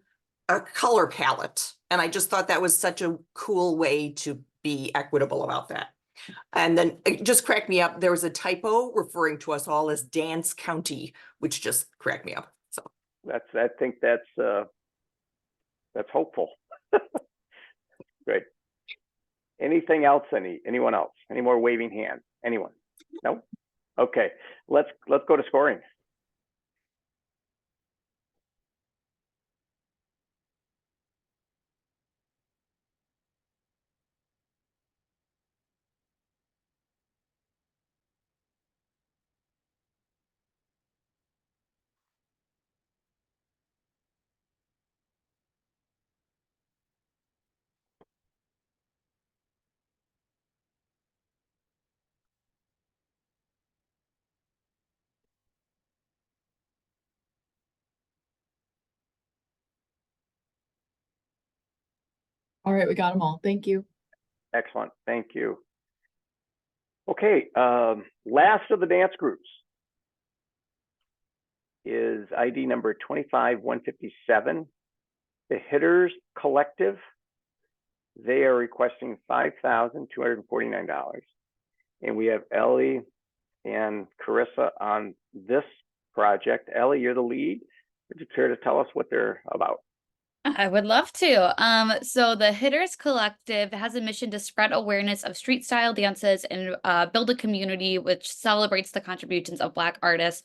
a color palette. And I just thought that was such a cool way to be equitable about that. And then it just cracked me up. There was a typo referring to us all as Dance County, which just cracked me up. So I think that's hopeful. Great. Anything else? Anyone else? Any more waving hands? Anyone? No? Okay. Let's go to scoring. All right, we got them all. Thank you. Excellent. Thank you. Okay. Last of the dance groups is ID number 25157, the Hitterz Collective. They are requesting $5,249. And we have Ellie and Carissa on this project. Ellie, you're the lead. Would you care to tell us what they're about? I would love to. So the Hitterz Collective has a mission to spread awareness of street style dances and build a community which celebrates the contributions of Black artists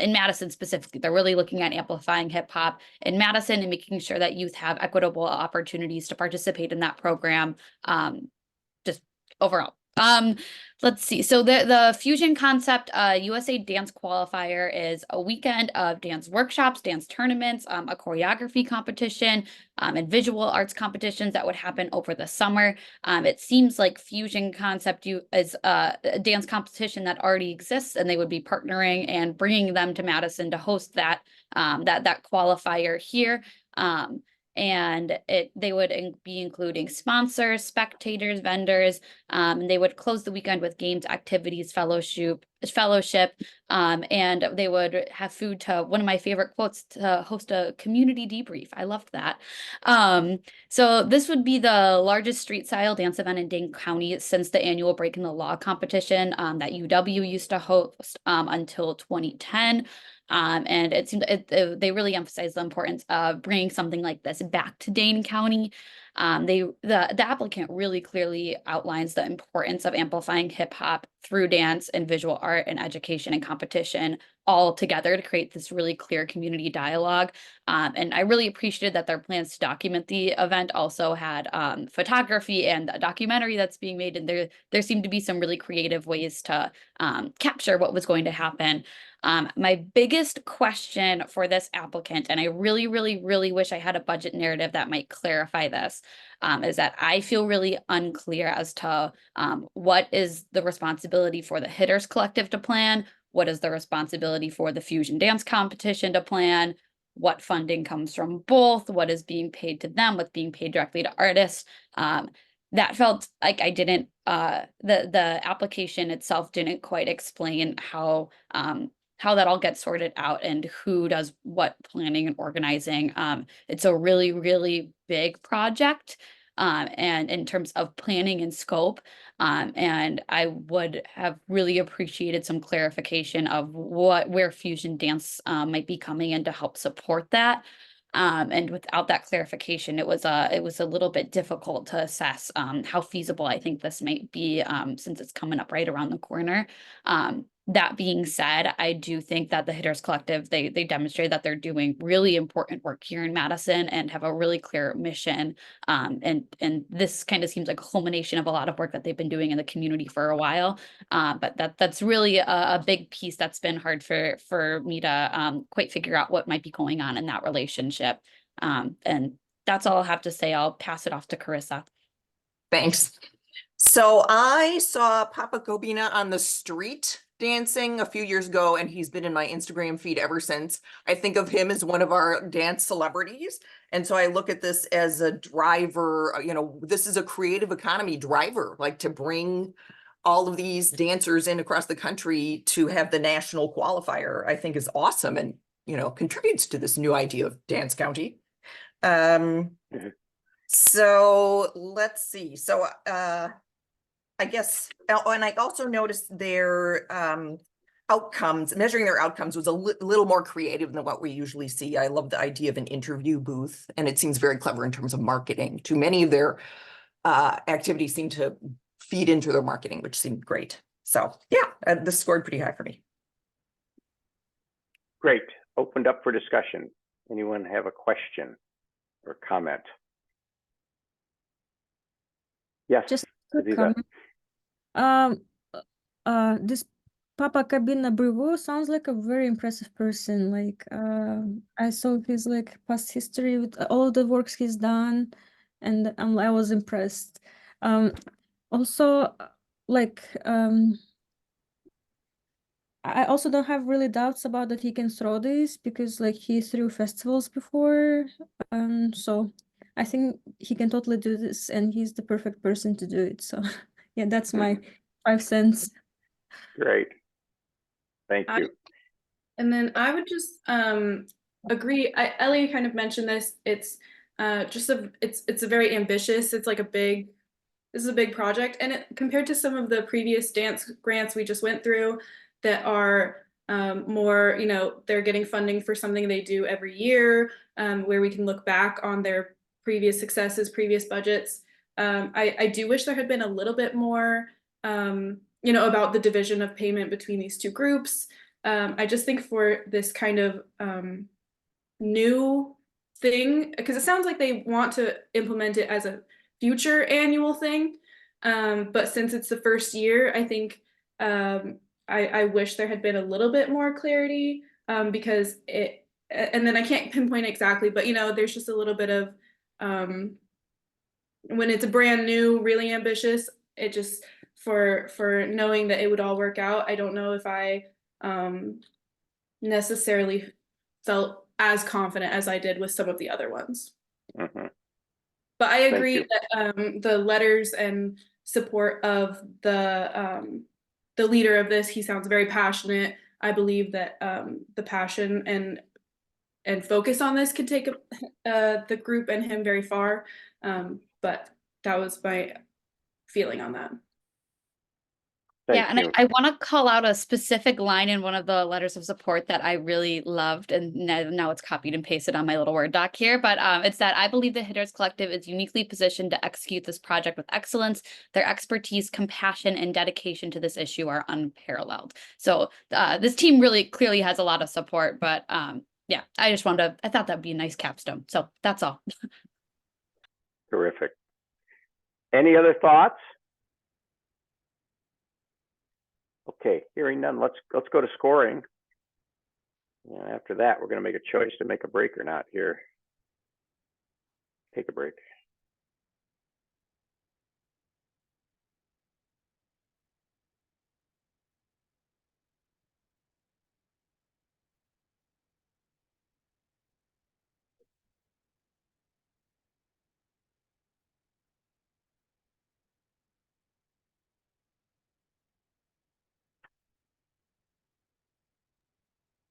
in Madison specifically. They're really looking at amplifying hip hop in Madison and making sure that youth have equitable opportunities to participate in that program, just overall. Let's see. So the fusion concept, USA Dance Qualifier, is a weekend of dance workshops, dance tournaments, a choreography competition, and visual arts competitions that would happen over the summer. It seems like fusion concept is a dance competition that already exists, and they would be partnering and bringing them to Madison to host that that qualifier here. And they would be including sponsors, spectators, vendors, and they would close the weekend with games, activities, fellowship, and they would have food to, one of my favorite quotes, to host a community debrief. I loved that. So this would be the largest street style dance event in Dane County since the annual Breaking the Law competition that UW used to host until 2010. And it seemed they really emphasize the importance of bringing something like this back to Dane County. The applicant really clearly outlines the importance of amplifying hip hop through dance and visual art and education and competition all together to create this really clear community dialogue. And I really appreciated that their plans to document the event also had photography and a documentary that's being made. And there seemed to be some really creative ways to capture what was going to happen. My biggest question for this applicant, and I really, really, really wish I had a budget narrative that might clarify this, is that I feel really unclear as to what is the responsibility for the Hitterz Collective to plan, what is the responsibility for the Fusion Dance Competition to plan, what funding comes from both, what is being paid to them, what's being paid directly to artists. That felt like I didn't, the application itself didn't quite explain how that all gets sorted out and who does what planning and organizing. It's a really, really big project. and in terms of planning and scope. And I would have really appreciated some clarification of where fusion dance might be coming in to help support that. And without that clarification, it was a little bit difficult to assess how feasible I think this might be, since it's coming up right around the corner. That being said, I do think that the Hitterz Collective, they demonstrated that they're doing really important work here in Madison and have a really clear mission. And this kind of seems like a culmination of a lot of work that they've been doing in the community for a while. But that's really a big piece that's been hard for me to quite figure out what might be going on in that relationship. And that's all I'll have to say. I'll pass it off to Carissa. Thanks. So I saw Papa Gobina on the street dancing a few years ago, and he's been in my Instagram feed ever since. I think of him as one of our dance celebrities. And so I look at this as a driver, this is a creative economy driver, like to bring all of these dancers in across the country to have the national qualifier, I think is awesome and, contributes to this new idea of Dance County. So let's see. So, I guess, and I also noticed their outcomes, measuring their outcomes was a little more creative than what we usually see. I love the idea of an interview booth, and it seems very clever in terms of marketing. Too many of their activities seem to feed into their marketing, which seemed great. So yeah, this scored pretty high for me. Great. Opened up for discussion. Anyone have a question or comment? Yes. Just quick Aziza. comment. This Papa Cabina Brevo sounds like a very impressive person. Like, I saw his past history with all the works he's done, and I was impressed. Also, I also don't have really doubts about that he can throw this because he threw festivals before. So I think he can totally do this, and he's the perfect person to do it. So yeah, that's my 5 cents. Great. Thank you. And then I would just agree. Ellie kind of mentioned this. It's it's a very ambitious. It's like this is a big project, and compared to some of the previous dance grants we just went through that are more, they're getting funding for something they do every year, where we can look back on their previous successes, previous budgets. I do wish there had been a little bit more, about the division of payment between these two groups. I just think for this kind of new thing, because it sounds like they want to implement it as a future annual thing, but since it's the first year, I think I wish there had been a little bit more clarity, because and then I can't pinpoint exactly, but there's just a little bit of when it's a brand new, really ambitious, it just for knowing that it would all work out. I don't know if I necessarily felt as confident as I did with some of the other ones. Mhm. But I agree that the letters and support of the leader of this, he sounds very passionate. I believe that the passion and focus on this could take the group and him very far. But that was my feeling on that. Yeah, Thank and you. I want to call out a specific line in one of the letters of support that I really loved, and now it's copied and pasted on my little Word doc here, but it's that I believe the Hitterz Collective is uniquely positioned to execute this project with excellence. Their expertise, compassion, and dedication to this issue are unparalleled. So this team really clearly has a lot of support, but yeah, I thought that'd be a nice capstone. So that's all. Terrific. Any other thoughts? Okay, hearing none, let's go to scoring. Yeah, after that, we're going to make a choice to make a break or not here. Take a break.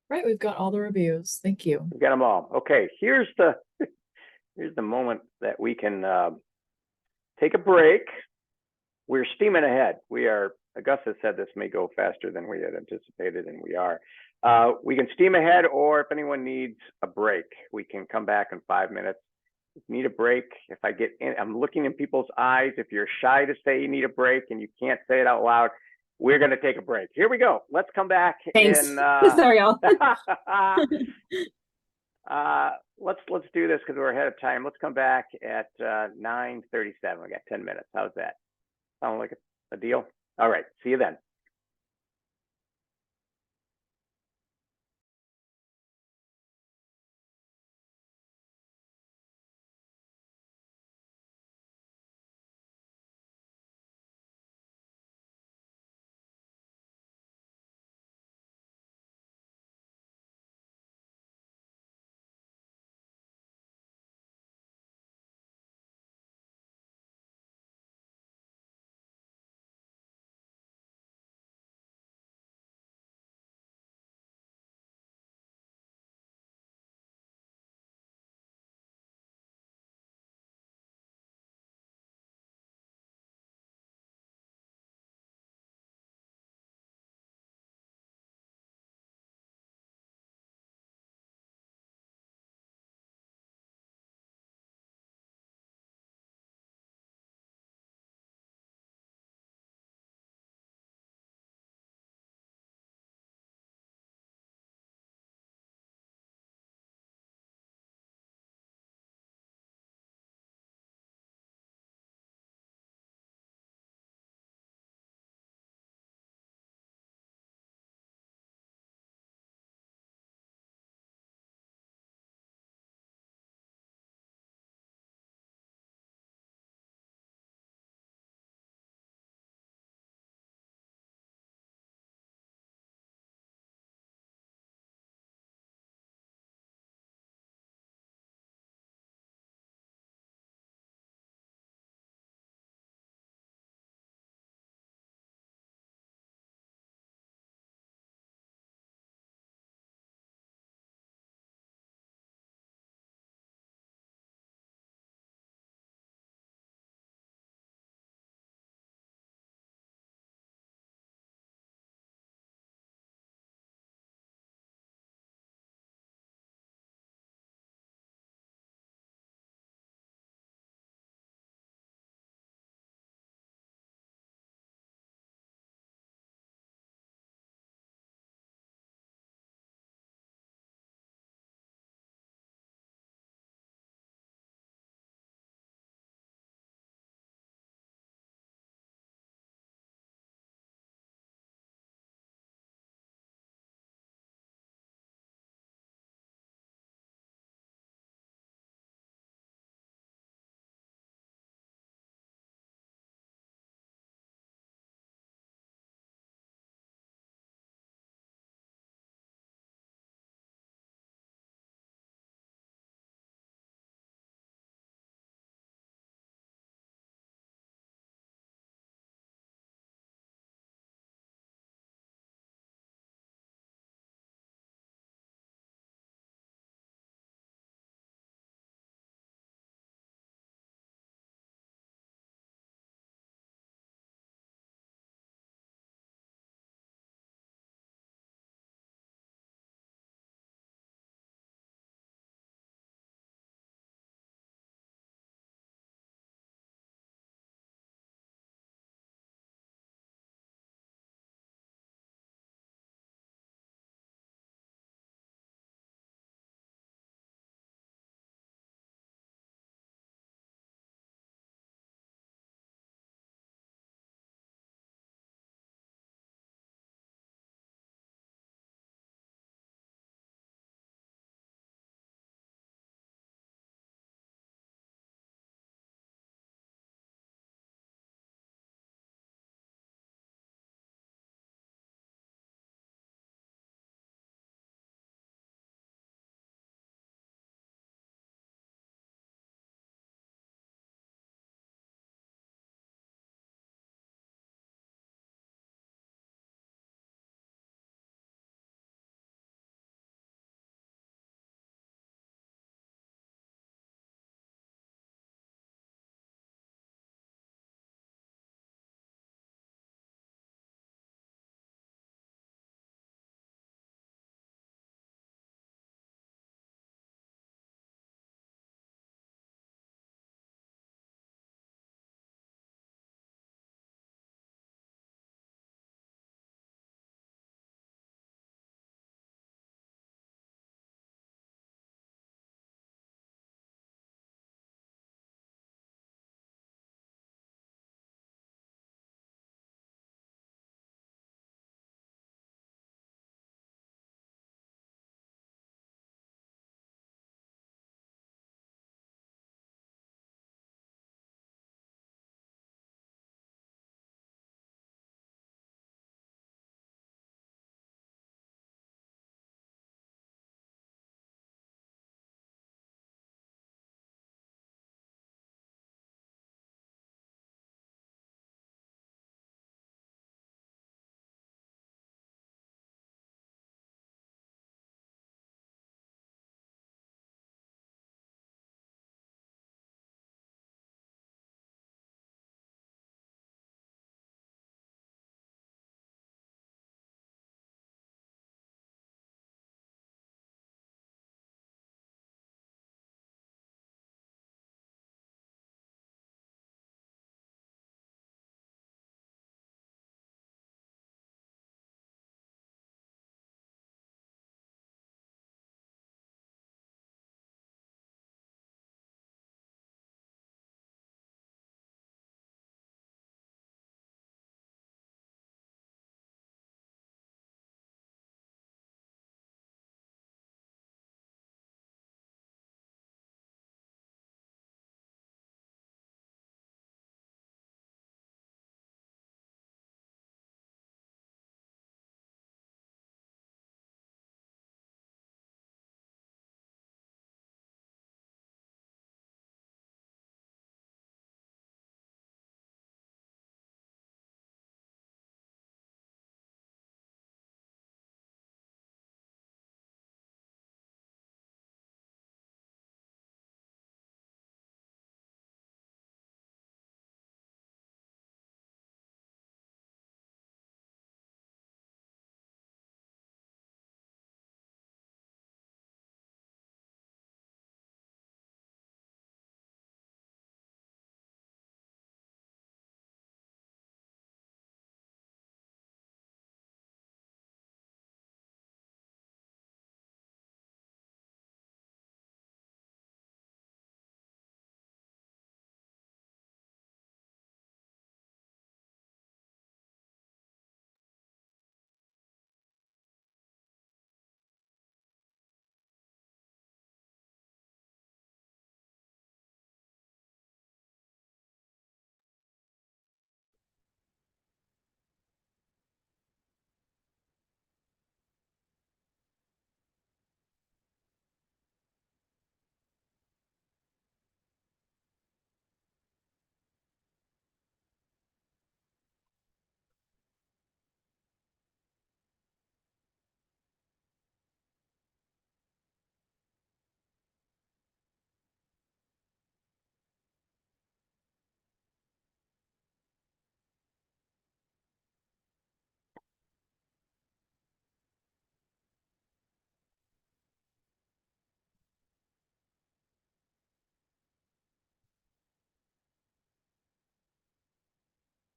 Right, we've got all the reviews. Thank you. We got them all. Okay, here's the moment that we can take a break. We're steaming ahead. Augusta said this may go faster than we had anticipated, and we are. We can steam ahead, or if anyone needs a break, we can come back in 5 minutes. If you need a break, if I get in, I'm looking in people's eyes. If you're shy to say you need a break and you can't say it out loud, we're going to take a break. Here we go. Let's come back. Thanks. Sorry, y'all. Let's do this because we're ahead of time. Let's come back at 9:37. We got 10 minutes. How's that? Sound like a deal? All right. See you then.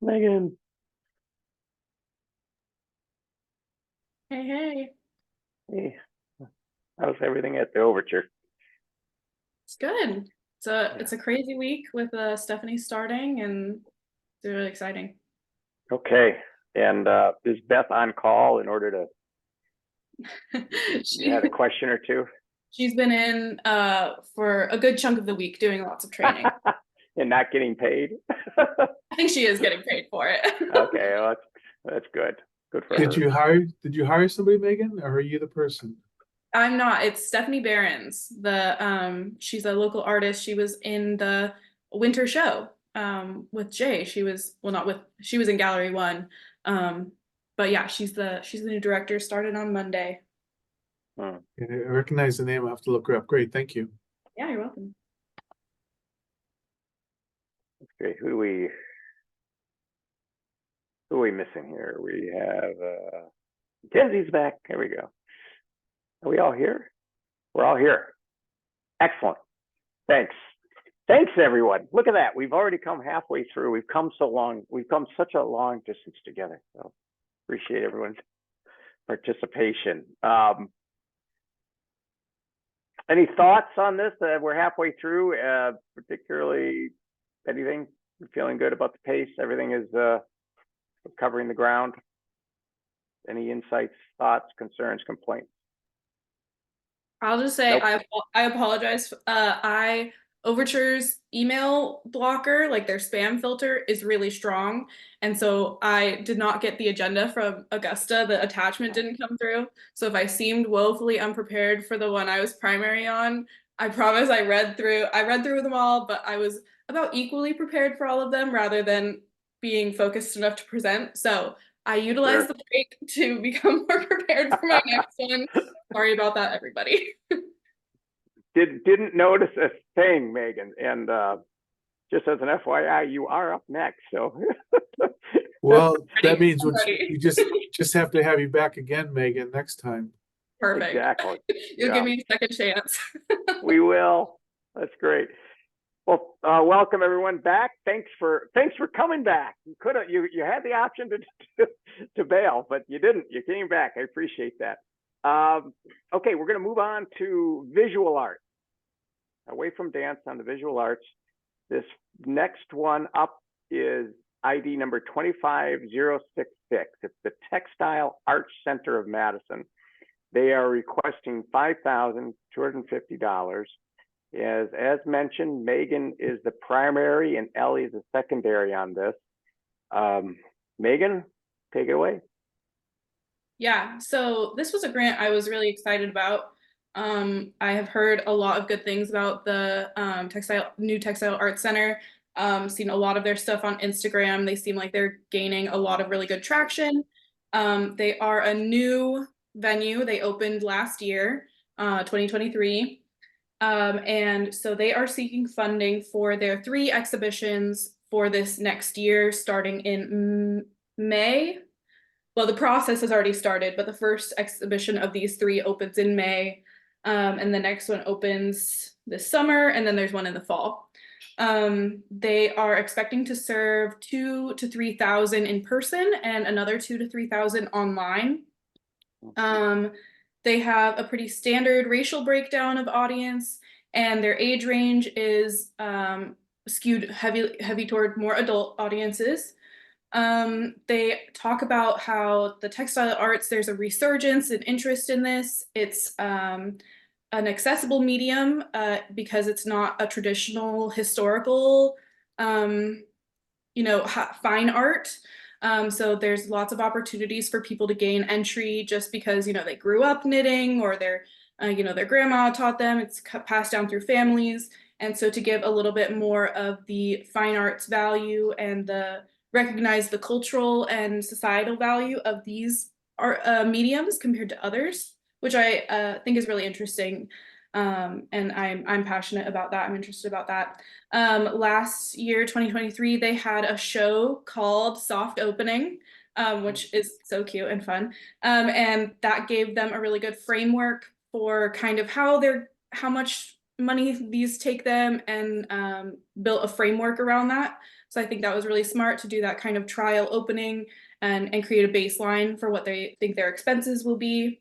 Megan. Hey, hey. Hey, how's everything at the Overture? It's good. It's a crazy week with Stephanie starting, and it's really exciting. Okay, and is Beth on call in order to, you had a question or two? She's been in for a good chunk of the week doing lots of training. And not getting paid? I think she is getting paid for it. Okay, well, that's good. Good for her. Did you hire somebody, Megan, or are you the person? I'm not. It's Stephanie Behrens. She's a local artist. She was in the winter show with Jay. She was in Gallery 1. But yeah, she's the new director, started on Monday. Hmm. I recognize the name. I have to look her up. Great, thank you. Yeah, you're welcome. Okay, who are we missing here? We have Kenzie's back. Here we go. Are we all here? We're all here. Excellent. Thanks. Thanks, everyone. Look at that. We've already come halfway through. We've come so long. We've come such a long distance together. So appreciate everyone's participation. Any thoughts on this? We're halfway through, particularly anything? You're feeling good about the pace? Everything is covering the ground? Any insights, thoughts, concerns, complaints? I'll just say Nope. I apologize. Overture's email blocker, like their spam filter, is really strong. And so I did not get the agenda from Augusta. The attachment didn't come through. So if I seemed woefully unprepared for the one I was primary on, I promise I read through them all, but I was about equally prepared for all of them rather than being focused enough to present. So I utilized the break to become more prepared for my next one. Sorry about that, everybody. Didn't notice a thing, Megan. And just as an FYI, you are up next. So Well, that Ready. means Ready. you just have to have you back again, Megan, next time. Perfect. Exactly. You'll Yeah. give me a second chance. We will. That's great. Well, welcome everyone back. Thanks for coming back. You had the option to bail, but you didn't. You came back. I appreciate that. Okay, we're going to move on to visual art. Away from dance on the visual arts. This next one up is ID number 25066. It's the Textile Arts Center of Madison. They are requesting $5,250. As mentioned, Megan is the primary and Ellie is the secondary on this. Megan, take it away. Yeah, so this was a grant I was really excited about. I have heard a lot of good things about the new Textile Arts Center. Seen a lot of their stuff on Instagram. They seem like they're gaining a lot of really good traction. They are a new venue. They opened last year, 2023. And so they are seeking funding for their 3 exhibitions for this next year, starting in May. Well, the process has already started, but the first exhibition of these 3 opens in May, and the next one opens this summer, and then there's one in the fall. They are expecting to serve 2,000 to 3,000 in person and another 2,000 to 3,000 online. They have a pretty standard racial breakdown of audience, and their age range is skewed heavy toward more adult audiences. They talk about how the textile arts, there's a resurgence and interest in this. It's an accessible medium because it's not a traditional historical, fine art. So there's lots of opportunities for people to gain entry just because, they grew up knitting or their grandma taught them. It's passed down through families. And so to give a little bit more of the fine arts value and recognize the cultural and societal value of these art mediums compared to others, which I think is really interesting. And I'm passionate about that. I'm interested about that. Last year, 2023, they had a show called Soft Opening, which is so cute and fun. And that gave them a really good framework for kind of how much money these take them and built a framework around that. So I think that was really smart to do that kind of trial opening and create a baseline for what they think their expenses will be.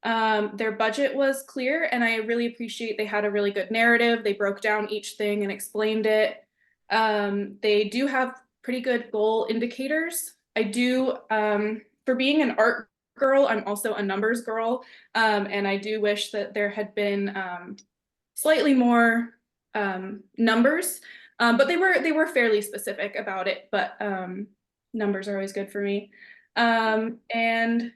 Their budget was clear, and I really appreciate they had a really good narrative. They broke down each thing and explained it. They do have pretty good goal indicators. I do, for being an art girl, I'm also a numbers girl, and I do wish that there had been slightly more numbers, but they were fairly specific about it. But numbers are always good for me. And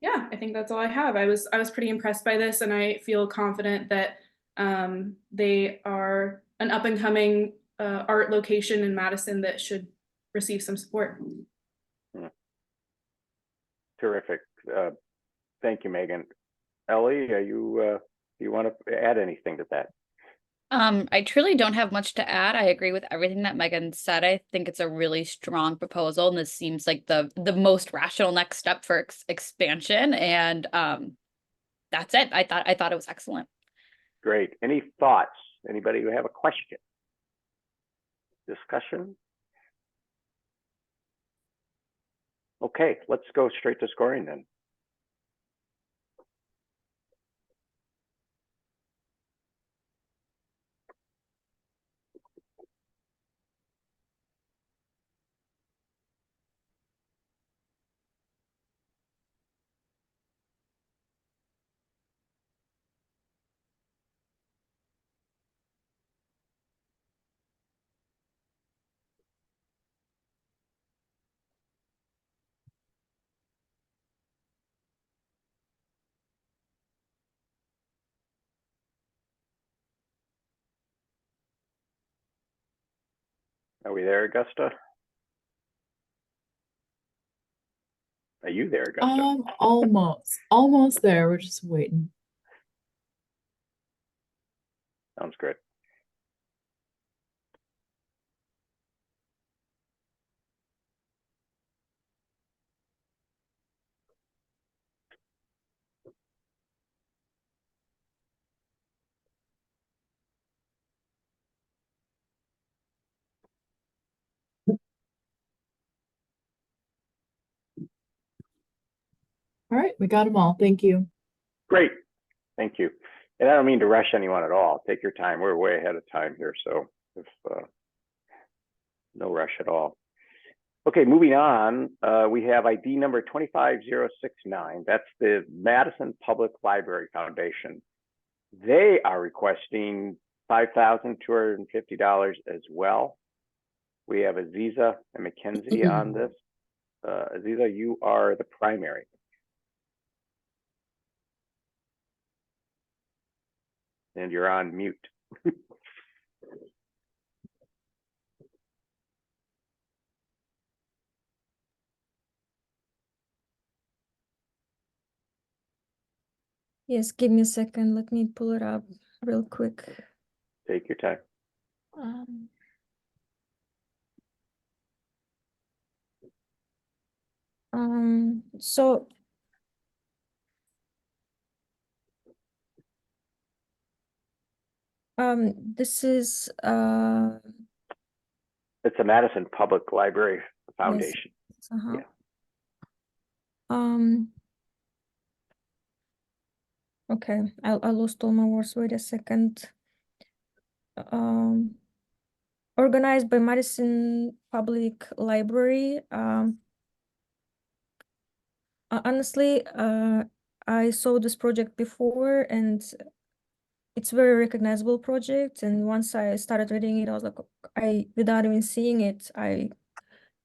yeah, I think that's all I have. I was pretty impressed by this, and I feel confident that they are an up and coming art location in Madison that should receive some support. Terrific. Thank you, Megan. Ellie, are you want to add anything to that? I truly don't have much to add. I agree with everything that Megan said. I think it's a really strong proposal, and this seems like the most rational next step for expansion. And that's it. I thought it was excellent. Great. Any thoughts? Anybody who have a question? Discussion? Okay, let's go straight to scoring then. Are we there, Augusta? Are you there, Augusta? Almost there. We're just waiting. Sounds good. All right, we got them all. Thank you. Great. Thank you. And I don't mean to rush anyone at all. Take your time. We're way ahead of time here, so if no rush at all. Okay, moving on, we have ID number 25069. That's the Madison Public Library Foundation. They are requesting $5,250 as well. We have Aziza and Mackenzie on this. Aziza, you are the primary. And you're on mute. Yes, give me a second. Let me pull it up real quick. Take your time. So this is It's a Madison Public Library Foundation. yes, uh-huh. Yeah. Okay, I lost all my words. Wait a second. Organized by Madison Public Library. Honestly, I saw this project before, and it's a very recognizable project. And once I started reading it, I was like, without even seeing it, I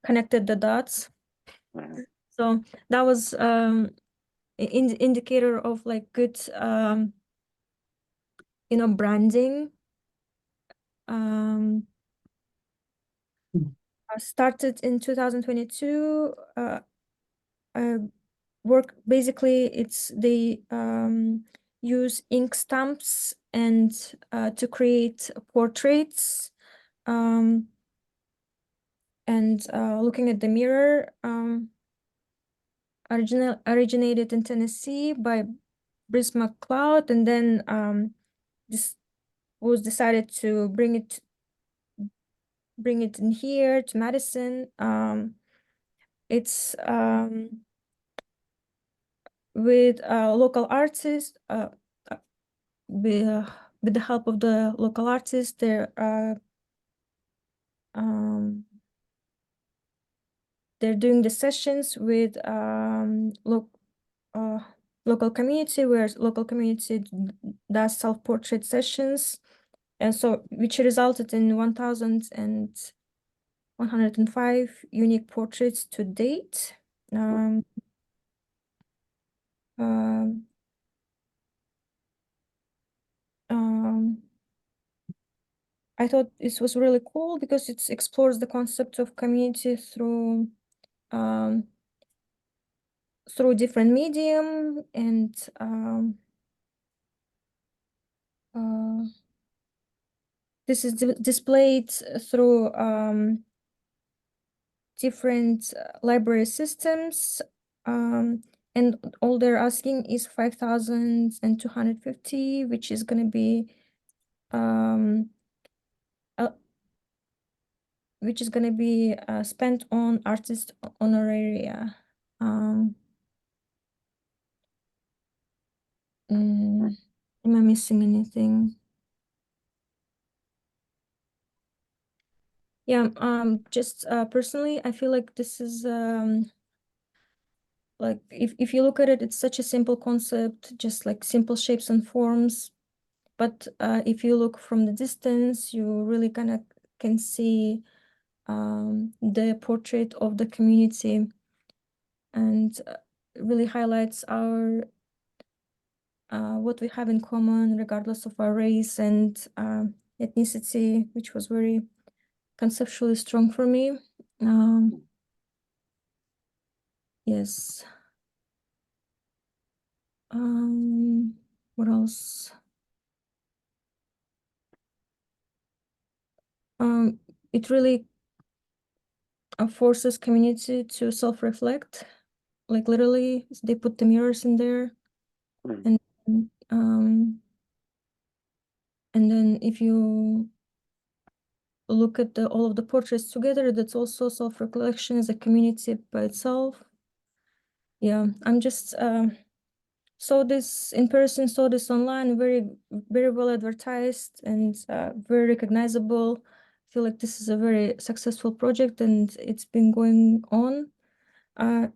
connected the dots. Mhm. So that was indicator of like good branding. I started in 2022. I work basically they use ink stamps and to create portraits. And looking at the mirror, originated in Tennessee by Brice McLeod, and then this was decided to bring it in here to Madison. It's with local artists, with the help of the local artists. They're doing the sessions with local community, where local community does self-portrait sessions, and so which resulted in 1,105 unique portraits to date. I thought this was really cool because it explores the concept of community through different medium, and this is displayed through different library systems, and all they're asking is 5,250, which is going to be spent on artist honoraria. Am I missing anything? Yeah, just personally, I feel like this is like if you look at it, it's such a simple concept, just like simple shapes and forms. But if you look from the distance, you really kind of can see the portrait of the community, and really highlights our what we have in common, regardless of our race and ethnicity, which was very conceptually strong for me. Yes. What else? It really forces community to self-reflect. Like literally, they put the mirrors in there, and then if you look at all of the portraits together, that's also self-reflection as a community by itself. Yeah, I'm just saw this in person, saw this online, very well advertised, and very recognizable. I feel like this is a very successful project, and it's been going on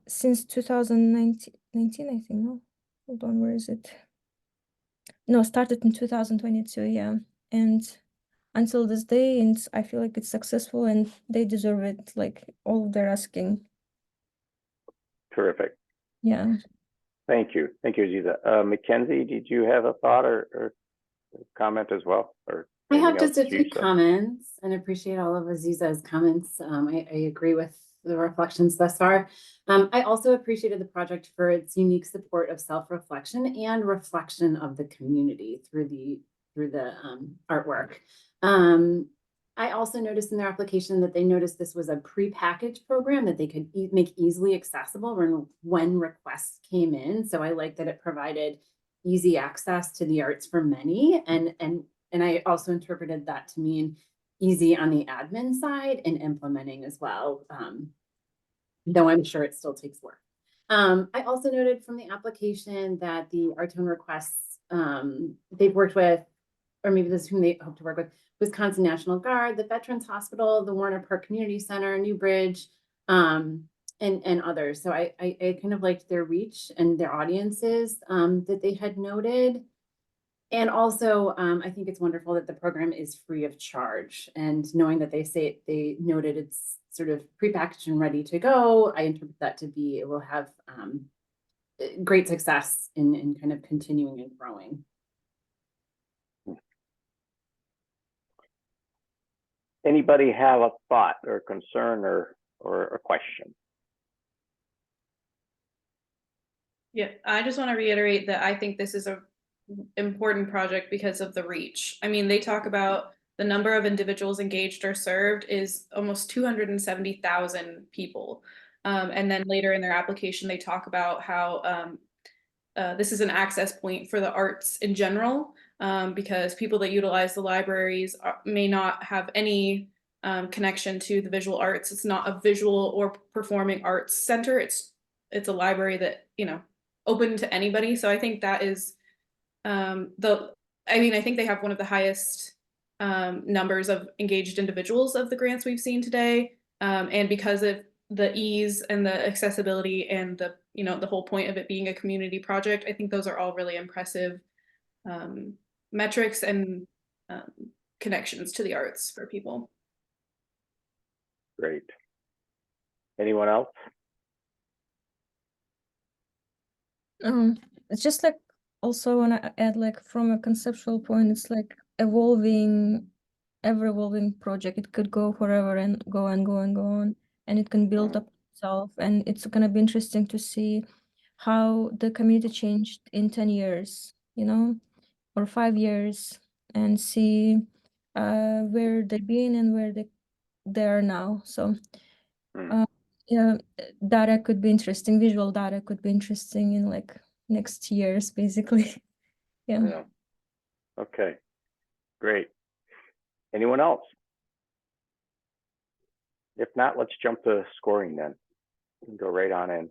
since 2019, I think. No, hold on, where is it? No, started in 2022, yeah. And until this day, and I feel like it's successful, and they deserve it, like all they're asking. Terrific. Yeah. Thank you, Aziza. Mackenzie, did you have a thought or comment as well? Or I have anything just a else you few said? comments and appreciate all of Aziza's comments. I agree with the reflections thus far. I also appreciated the project for its unique support of self-reflection and reflection of the community through the artwork. I also noticed in their application that they noticed this was a prepackaged program that they could make easily accessible when requests came in. So I like that it provided easy access to the arts for many, and I also interpreted that to mean easy on the admin side and implementing as well, though I'm sure it still takes work. I also noted from the application that the art tone requests they've worked with, or maybe this is whom they hope to work with, Wisconsin National Guard, the Veterans Hospital, the Warner Park Community Center, Newbridge, and others. So I kind of liked their reach and their audiences that they had noted. And also, I think it's wonderful that the program is free of charge, and knowing that they noted it's sort of prepackaged and ready to go, I interpret that to be it will have great success in kind of continuing and growing. Anybody have a thought or concern or a question? Yeah, I just want to reiterate that I think this is a important project because of the reach. I mean, they talk about the number of individuals engaged or served is almost 270,000 people. And then later in their application, they talk about how this is an access point for the arts in general. because people that utilize the libraries may not have any connection to the visual arts. It's not a visual or performing arts center. It's a library that, you know, open to anybody. So I think that is I think they have one of the highest numbers of engaged individuals of the grants we've seen today. And because of the ease and the accessibility and the, you know, the whole point of it being a community project, I think those are all really impressive metrics and connections to the arts for people. Great. Anyone else? It's just like, also want to add, like, from a conceptual point, it's like evolving, ever evolving project. It could go forever and go and go and go on, and it can build up itself. And it's gonna be interesting to see how the community changed in 10 years, you know, or 5 years, and see where they've been and where they are now. So yeah, data could be interesting. Visual data could be interesting in like next years, basically. Yeah. Okay, great. Anyone else? If not, let's jump to scoring then. We can go right on in.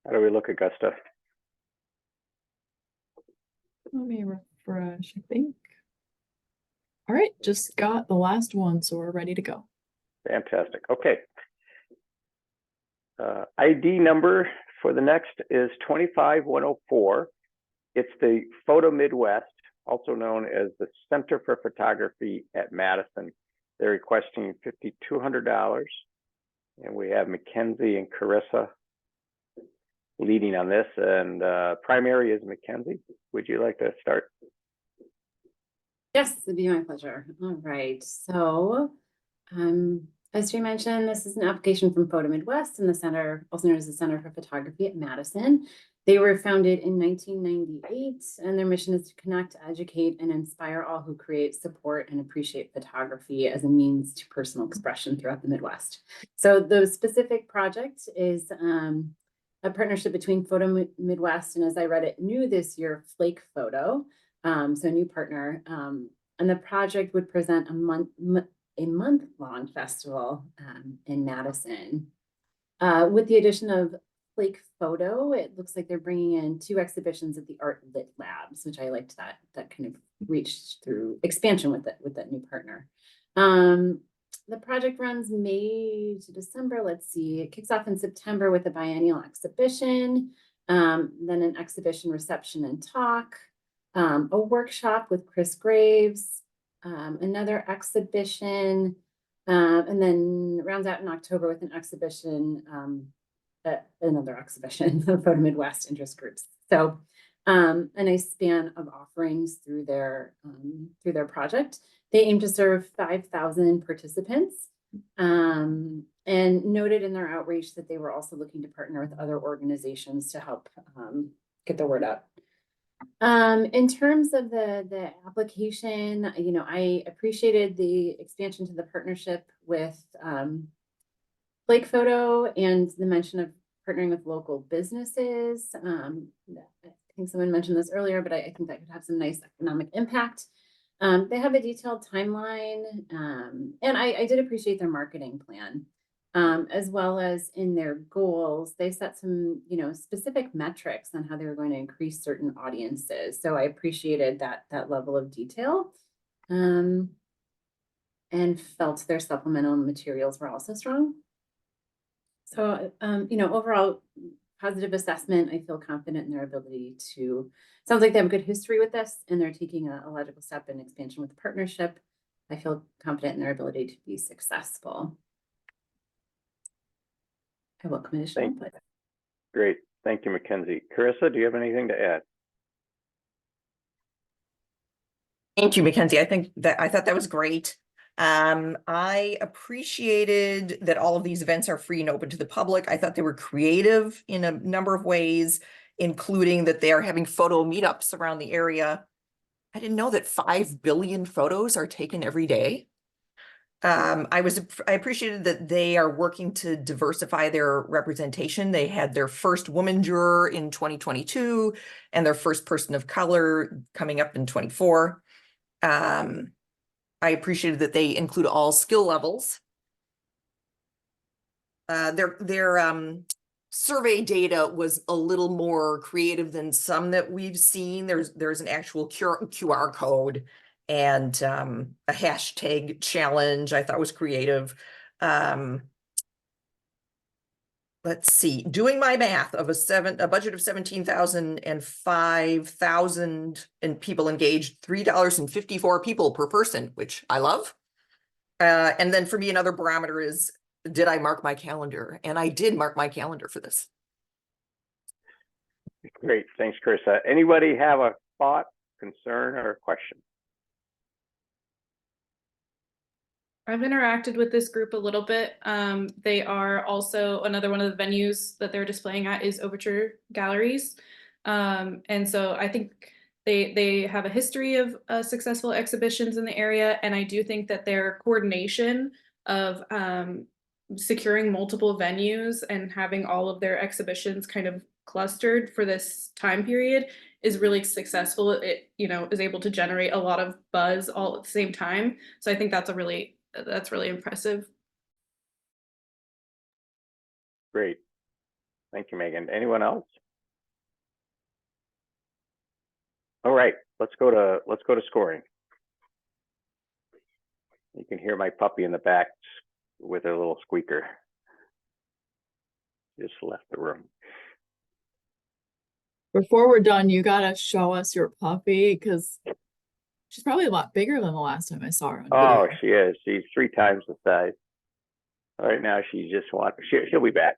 How do we look, Augusta? Let me refresh, I think. All right, just got the last one, so we're ready to go. Fantastic. Okay. ID number for the next is 25104. It's the PhotoMidwest, also known as the Center for Photography at Madison. They're requesting $5,200. And we have Mackenzie and Carissa leading on this. And primary is Mackenzie. Would you like to start? Yes, it'd be my pleasure. All right. So, as you mentioned, this is an application from PhotoMidwest and the center, also known as the Center for Photography at Madison. They were founded in 1998, and their mission is to connect, educate, and inspire all who create, support, and appreciate photography as a means to personal expression throughout the Midwest. So the specific project is a partnership between PhotoMidwest and, as I read it, new this year, Flake Photo. So a new partner, and the project would present a month-long festival in Madison. With the addition of Flake Photo, it looks like they're bringing in 2 exhibitions at the Art Lit Labs, which I liked that kind of reached through expansion with that new partner. The project runs May to December. Let's see, it kicks off in September with a biennial exhibition, then an exhibition reception and talk, a workshop with Chris Graves, another exhibition, and then rounds out in October with an exhibition, another exhibition of PhotoMidwest interest groups. So a nice span of offerings through their project. They aim to serve 5,000 participants, and noted in their outreach that they were also looking to partner with other organizations to help get the word out. In terms of the application, you know, I appreciated the expansion to the partnership with Flake Photo and the mention of partnering with local businesses. I think someone mentioned this earlier, but I think that could have some nice economic impact. They have a detailed timeline, and I did appreciate their marketing plan, as well as in their goals. They set some, specific metrics on how they were going to increase certain audiences. So I appreciated that level of detail, and felt their supplemental materials were also strong. So, overall positive assessment. I feel confident in their ability to, sounds like they have a good history with this, and they're taking a logical step in expansion with the partnership. I feel confident in their ability to be successful. I welcome additional input. Great. Thank you, Mackenzie. Carissa, do you have anything to add? Thank you, Mackenzie. I thought that was great. I appreciated that all of these events are free and open to the public. I thought they were creative in a number of ways, including that they are having photo meetups around the area. I didn't know that 5 billion photos are taken every day. I appreciated that they are working to diversify their representation. They had their first woman juror in 2022 and their first person of color coming up in 24. I appreciated that they include all skill levels. Their survey data was a little more creative than some that we've seen. There's an actual QR code and a hashtag challenge I thought was creative. Let's see, doing my math of a budget of 17,000 and 5,000 and people engaged, $3.54 people per person, which I love. And then for me, another barometer is, did I mark my calendar? And I did mark my calendar for this. Great. Thanks, Carissa. Anybody have a thought, concern, or question? I've interacted with this group a little bit. They are also another one of the venues that they're displaying at is Overture Galleries. And so I think they have a history of successful exhibitions in the area. And I do think that their coordination of securing multiple venues and having all of their exhibitions kind of clustered for this time period is really successful. It, is able to generate a lot of buzz all at the same time. So I think that's really impressive. Great. Thank you, Megan. Anyone else? All right, let's go to scoring. You can hear my puppy in the back with her little squeaker. Just left the room. Before we're done, you gotta show us your puppy because she's probably a lot bigger than the last time I saw her on Oh, video. she is. She's 3 times the size. Right now, she's just she'll be back.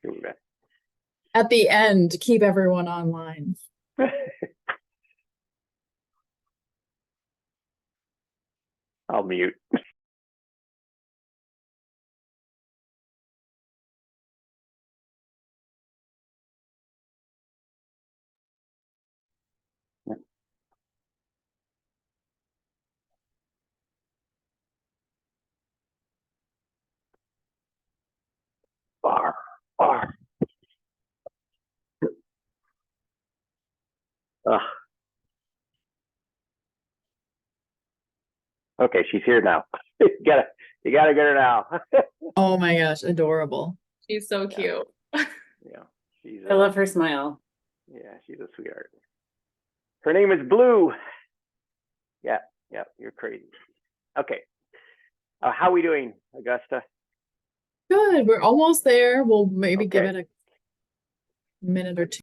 She'll be back. At the end, keep everyone online. I'll mute. Bar. Okay, she's here now. you gotta get her now. Oh my gosh, adorable. She's so cute. Yeah, she's. I love her smile. Yeah, she's a sweetheart. Her name is Blue. Yeah, you're crazy. Okay. How are we doing, Augusta? Good, we're almost there. We'll maybe give Okay. it a minute or two.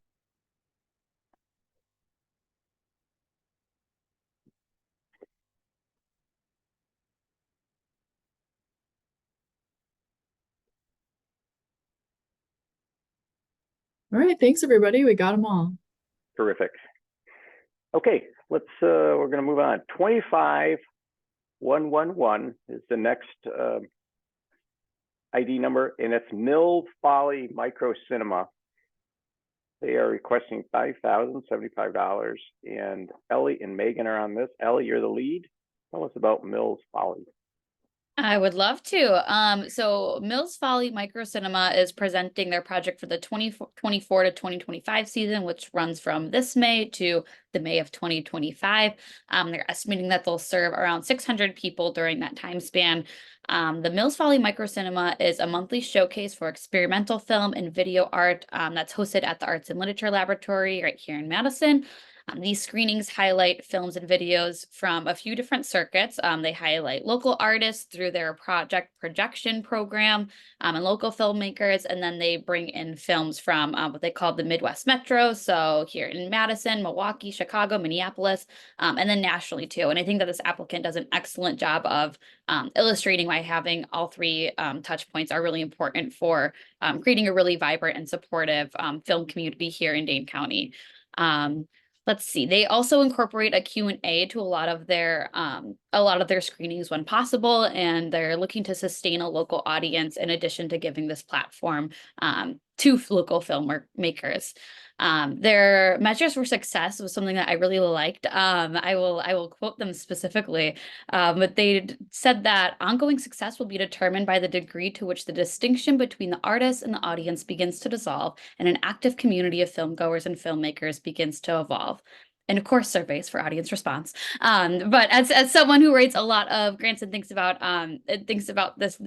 All right, thanks everybody. We got them all. Terrific. Okay, we're gonna move on. 25111 is the next ID number, and it's Folly Microcinema. They are requesting $5,075, and Ellie and Megan are on this. Ellie, you're the lead. Tell us about Mills Folly. I would love to. So Mills Folly Microcinema is presenting their project for the 2024 to 2025 season, which runs from this May to the May of 2025. They're estimating that they'll serve around 600 people during that time span. The Mills Folly Microcinema is a monthly showcase for experimental film and video art that's hosted at the Arts and Literature Laboratory right here in Madison. These screenings highlight films and videos from a few different circuits. They highlight local artists through their project projection program and local filmmakers, and then they bring in films from what they call the Midwest Metro. So here in Madison, Milwaukee, Chicago, Minneapolis, and then nationally too. And I think that this applicant does an excellent job of illustrating why having all three touch points are really important for creating a really vibrant and supportive film community here in Dane County. Let's see. They also incorporate a Q&A to a lot of their screenings when possible, and they're looking to sustain a local audience in addition to giving this platform to local filmmakers. Their measures for success was something that I really liked. I will quote them specifically, but they said that ongoing success will be determined by the degree to which the distinction between the artist and the audience begins to dissolve, and an active community of filmgoers and filmmakers begins to evolve. And of course, surveys for audience response. But as someone who writes a lot of grants and thinks about this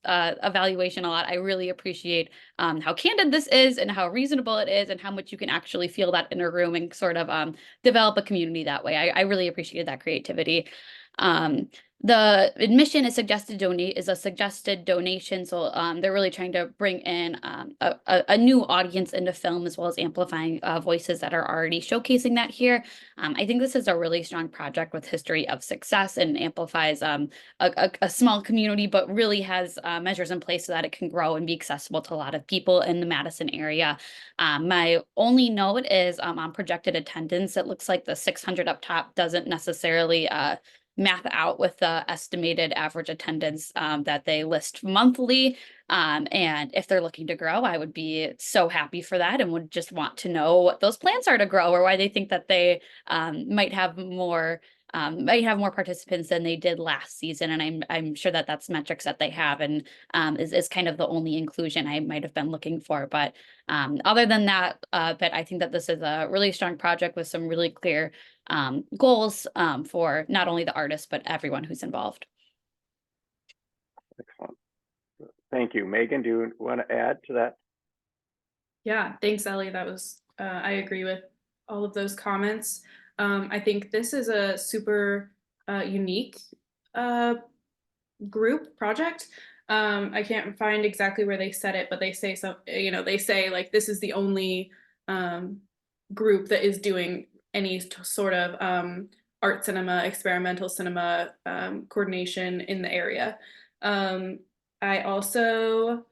evaluation a lot, I really appreciate how candid this is and how reasonable it is and how much you can actually feel that in a room and sort of develop a community that way. I really appreciated that creativity. The admission is a suggested donation. So they're really trying to bring in a new audience into film, as well as amplifying voices that are already showcasing that here. I think this is a really strong project with history of success and amplifies a small community, but really has measures in place so that it can grow and be accessible to a lot of people in the Madison area. My only note is on projected attendance. It looks like the 600 up top doesn't necessarily math out with the estimated average attendance that they list monthly. And if they're looking to grow, I would be so happy for that and would just want to know what those plans are to grow, or why they think that they might have more participants than they did last season. And I'm sure that that's metrics that they have, and is kind of the only inclusion I might have been looking for. But other than that, but I think that this is a really strong project with some really clear goals for not only the artists, but everyone who's involved. Excellent. Thank you. Megan, do you want to add to that? Yeah, thanks, Ellie. That was, I agree with all of those comments. I think this is a super unique group project. I can't find exactly where they said it, but they say they say like this is the only group that is doing any sort of art cinema, experimental cinema coordination in the area. I also,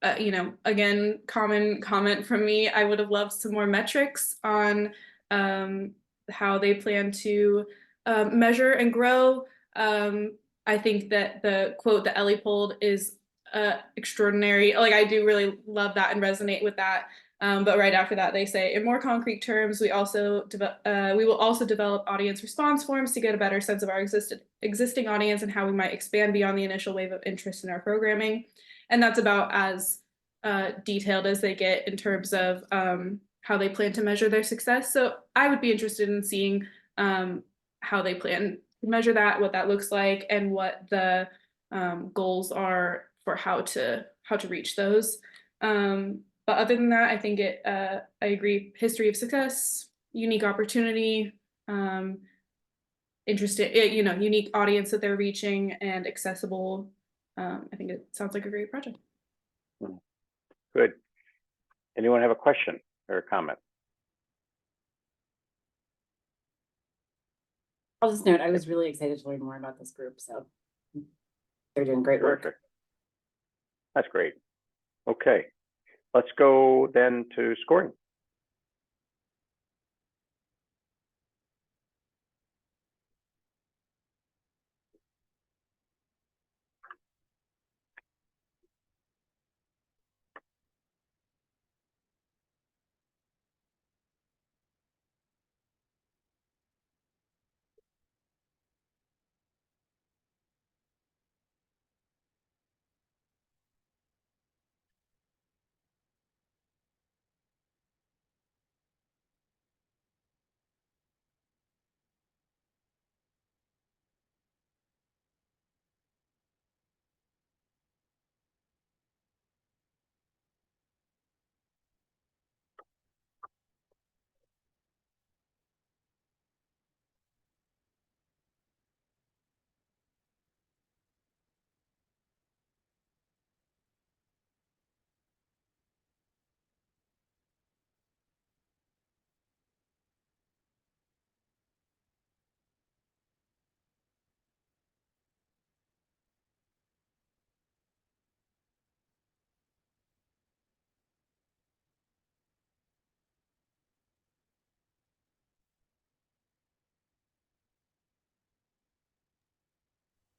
again, common comment from me, I would have loved some more metrics on how they plan to measure and grow. I think that the quote that Ellie pulled is extraordinary. Like, I do really love that and resonate with that. But right after that, they say, in more concrete terms, we will also develop audience response forms to get a better sense of our existing audience and how we might expand beyond the initial wave of interest in our programming. And that's about as detailed as they get in terms of how they plan to measure their success. So I would be interested in seeing how they plan to measure that, what that looks like, and what the goals are for how to reach those. But other than that, I think I agree. History of success, unique opportunity, unique audience that they're reaching, and accessible. I think it sounds like a great project. Good. Anyone have a question or a comment? I'll just note, I was really excited to learn more about this group, so they're doing great work. Terrific. That's great. Okay, let's go then to scoring.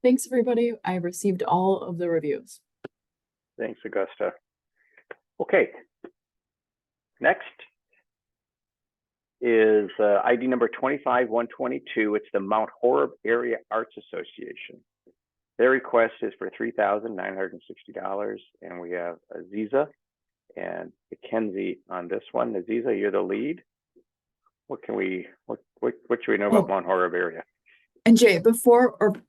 Thanks, everybody. I received all of the reviews. Thanks, Augusta. Okay. Next is ID number 25122. It's the Mount Horeb Area Arts Association. Their request is for $3,960, and we have Aziza and Mackenzie on this one. Aziza, you're the lead. What should we know about Mount Horeb area? And Jay,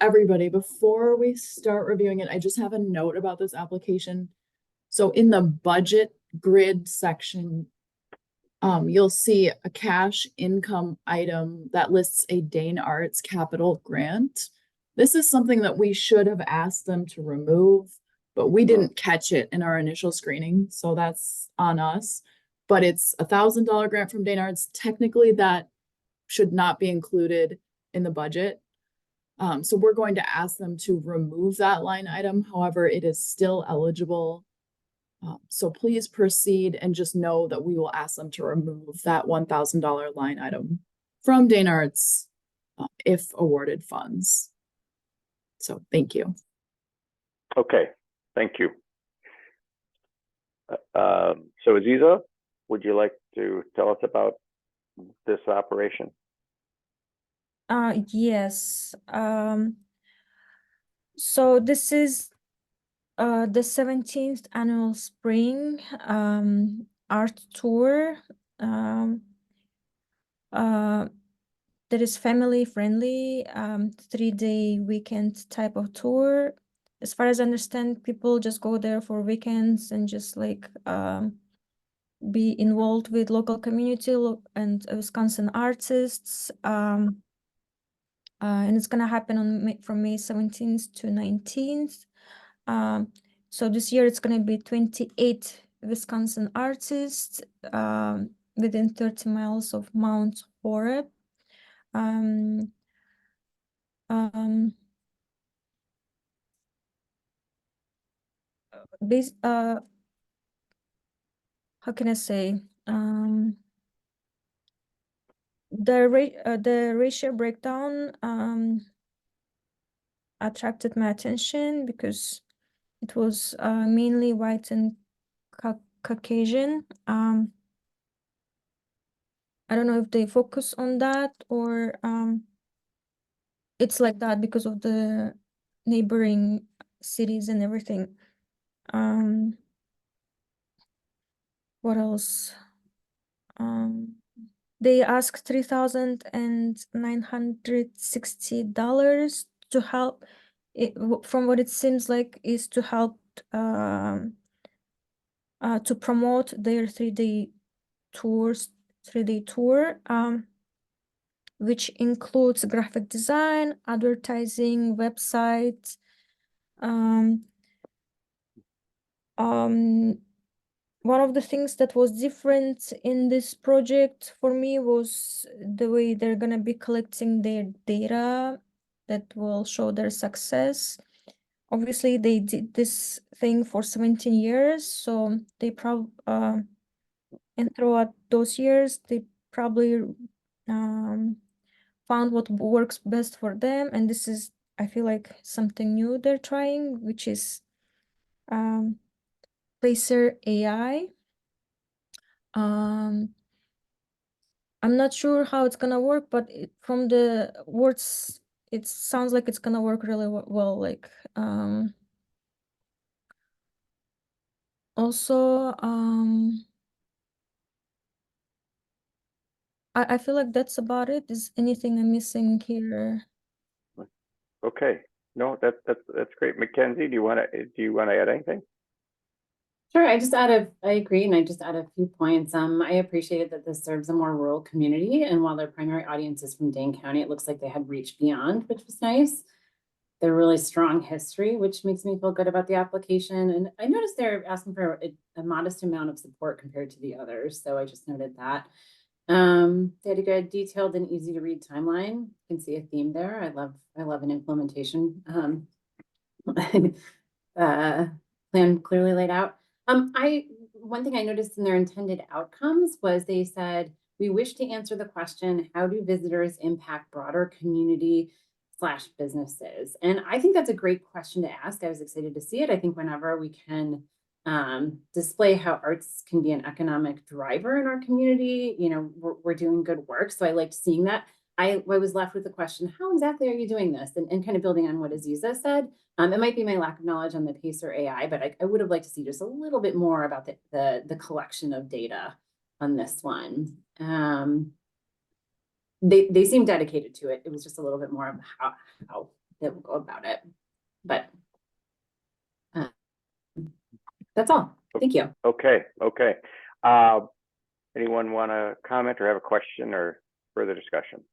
everybody, before we start reviewing it, I just have a note about this application. So in the budget grid section, you'll see a cash income item that lists a Dane Arts capital grant. This is something that we should have asked them to remove, but we didn't catch it in our initial screening, so that's on us. But it's $1,000 grant from Dane Arts. Technically, that should not be included in the budget. So we're going to ask them to remove that line item. However, it is still eligible. So please proceed and just know that we will ask them to remove that $1,000 line item from Dane Arts if awarded funds. So thank you. Okay, thank you. So Aziza, would you like to tell us about this operation? Yes. So this is the 17th annual spring art tour. That is family friendly, 3-day weekend type of tour. As far as I understand, people just go there for weekends and just like be involved with local community and Wisconsin artists. And it's gonna happen on from May 17th to 19th. So this year it's gonna be 28 Wisconsin artists within 30 miles of Mount Horeb. How can I say? The racial breakdown attracted my attention because it was mainly white and Caucasian. I don't know if they focus on that or it's like that because of the neighboring cities and everything. What else? They asked $3,960 to help. From what it seems like, is to help to promote their 3-day tour, which includes graphic design, advertising, website. One of the things that was different in this project for me was the way they're gonna be collecting their data that will show their success. Obviously, they did this thing for 17 years, so they and throughout those years, they probably found what works best for them, and this is, I feel like, something new they're trying, which is Placer AI. I'm not sure how it's gonna work, but from the words, it sounds like it's gonna work really well. Like, also, I feel like that's about it. Is anything I'm missing here? Okay, no, that's great. Mackenzie, do you want to add anything? Sure, I agree, and I just add a few points. I appreciated that this serves a more rural community, and while their primary audience is from Dane County, it looks like they had reached beyond, which was nice. They're really strong history, which makes me feel good about the application. And I noticed they're asking for a modest amount of support compared to the others, so I just noted that. They had a good, detailed, and easy to read timeline. You can see a theme there. I love an implementation plan clearly laid out. One thing I noticed in their intended outcomes was they said, we wish to answer the question, how do visitors impact broader community / businesses? And I think that's a great question to ask. I was excited to see it. I think whenever we can display how arts can be an economic driver in our community, you know, we're doing good work. So I liked seeing that. I was left with the question, how exactly are you doing this? And kind of building on what Aziza said, it might be my lack of knowledge on the PACER AI, but I would have liked to see just a little bit more about the collection of data on this one. They seem dedicated to it. It was just a little bit more of how they will go about it. But that's all. Thank you. Okay. Anyone want to comment or have a question or further discussion?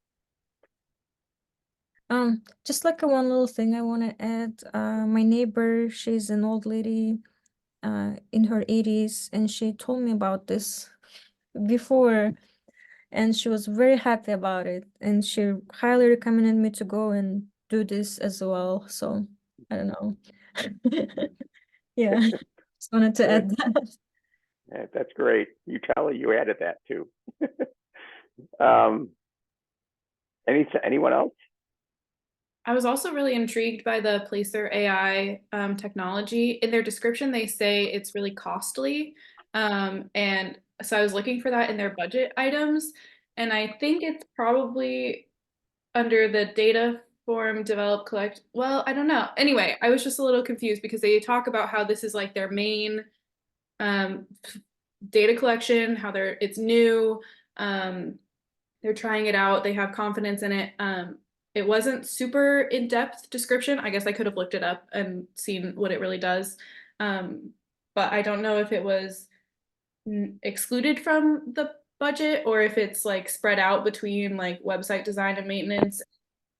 Just like one little thing I want to add. My neighbor, she's an old lady in her 80s, and she told me about this before, and she was very happy about it, and she highly recommended me to go and do this as well. So I don't know. Yeah, just wanted to add that. Yeah, that's great. You added that too. Anyone else? I was also really intrigued by the PACER AI technology. In their description, they say it's really costly. And so I was looking for that in their budget items. And I think it's probably under the data form, develop, collect. Well, I don't know. Anyway, I was just a little confused because they talk about how this is like their main data collection, how it's new. They're trying it out. They have confidence in it. It wasn't super in-depth description. I guess I could have looked it up and seen what it really does. But I don't know if it was excluded from the budget or if it's like spread out between like website design and maintenance,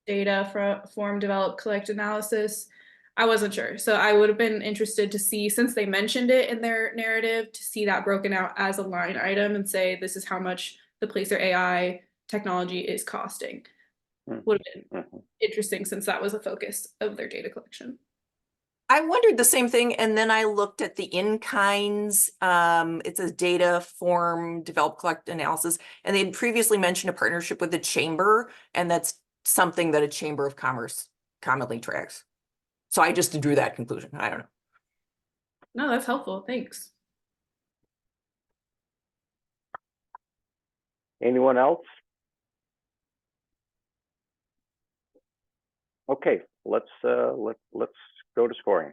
data form, develop, collect, analysis. I wasn't sure. So I would have been interested to see, since they mentioned it in their narrative, to see that broken out as a line item and say, this is how much the PACER AI technology is costing. Would have been interesting since that was a focus of their data collection. I wondered the same thing, and then I looked at the in-kinds. It says data, form, develop, collect, analysis, and they had previously mentioned a partnership with the chamber, and that's something that a chamber of commerce commonly tracks. So I just drew that conclusion. I don't know. No, that's helpful. Thanks. Anyone else? Okay, let's go to scoring.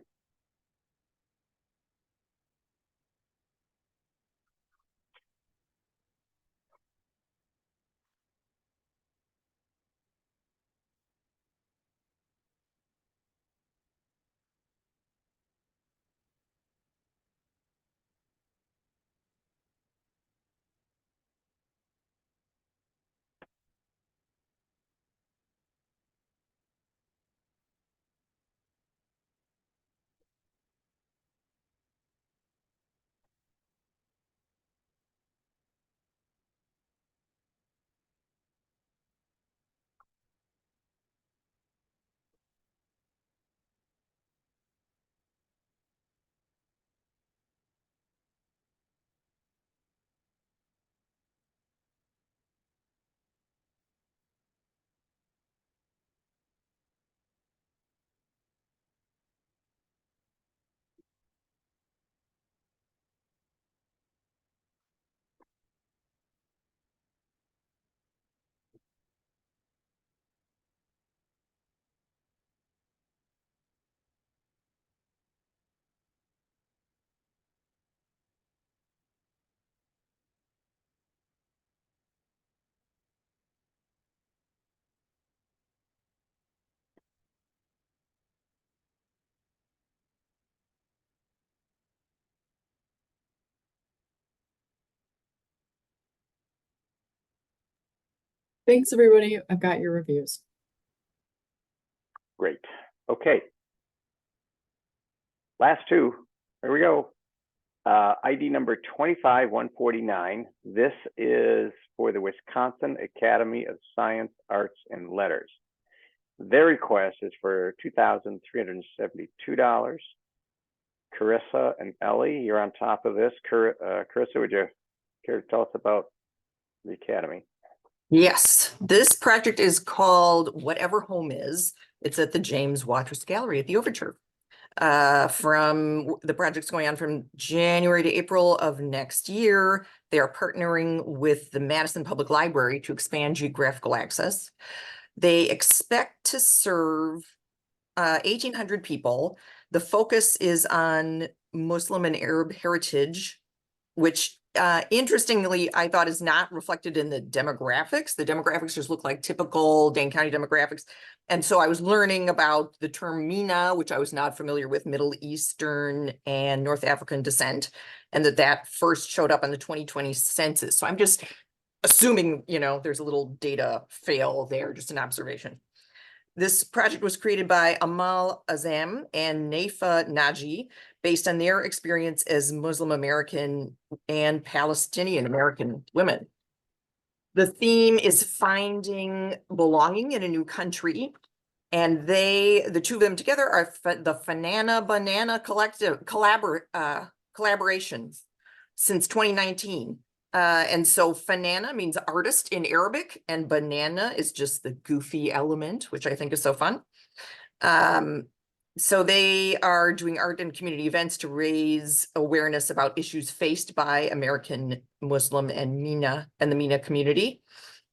Thanks, everybody. I've got your reviews. Great. Okay. Last two. Here we go. ID number 25149. This is for the Wisconsin Academy of Science, Arts, and Letters. Their request is for $2,372. Carissa and Ellie, you're on top of this. Carissa, would you care to tell us about the Academy? Yes. This project is called Whatever Home Is. It's at the James Watrous Gallery at the Overture. The project's going on from January to April of next year. They are partnering with the Madison Public Library to expand geographical access. They expect to serve 1,800 people. The focus is on Muslim and Arab heritage, which interestingly, I thought is not reflected in the demographics. The demographics just look like typical Dane County demographics. And so I was learning about the term MENA, which I was not familiar with, Middle Eastern and North African descent, and that first showed up on the 2020 census. So I'm just assuming, there's a little data fail there, just an observation. This project was created by Amal Azam and Naifa Naji based on their experience as Muslim American and Palestinian American women. The theme is finding belonging in a new country. And the two of them together are the Fanana Banana Collective collaboration since 2019. And so Fanana means artist in Arabic, and banana is just the goofy element, which I think is so fun. So they are doing art and community events to raise awareness about issues faced by American Muslim and the MENA community,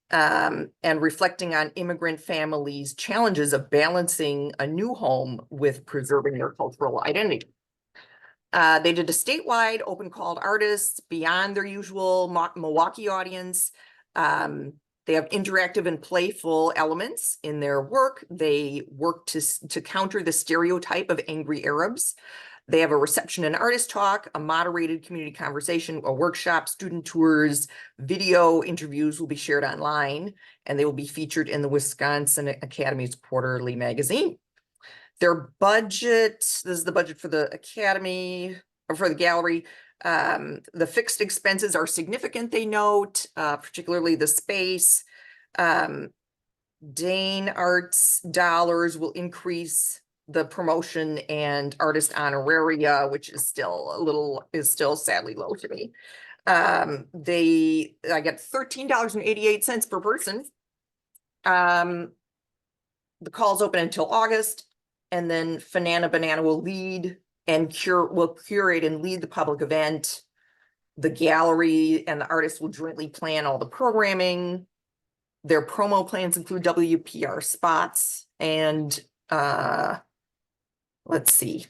and reflecting on immigrant families' challenges of balancing a new home with preserving their cultural identity. They did a statewide open call to artists beyond their usual Milwaukee audience. They have interactive and playful elements in their work. They work to counter the stereotype of angry Arabs. They have a reception and artist talk, a moderated community conversation, a workshop, student tours, video interviews will be shared online, and they will be featured in the Wisconsin Academy's quarterly magazine. Their budget, this is the budget for the Academy, or for the gallery. The fixed expenses are significant, they note, particularly the space. Dane Arts dollars will increase the promotion and artist honoraria, which is still sadly low to me. I get $13.88 per person. The call's open until August, and then Fanana Banana will curate and lead the public event. The gallery and the artists will jointly plan all the programming. Their promo plans include WPR spots and let's see.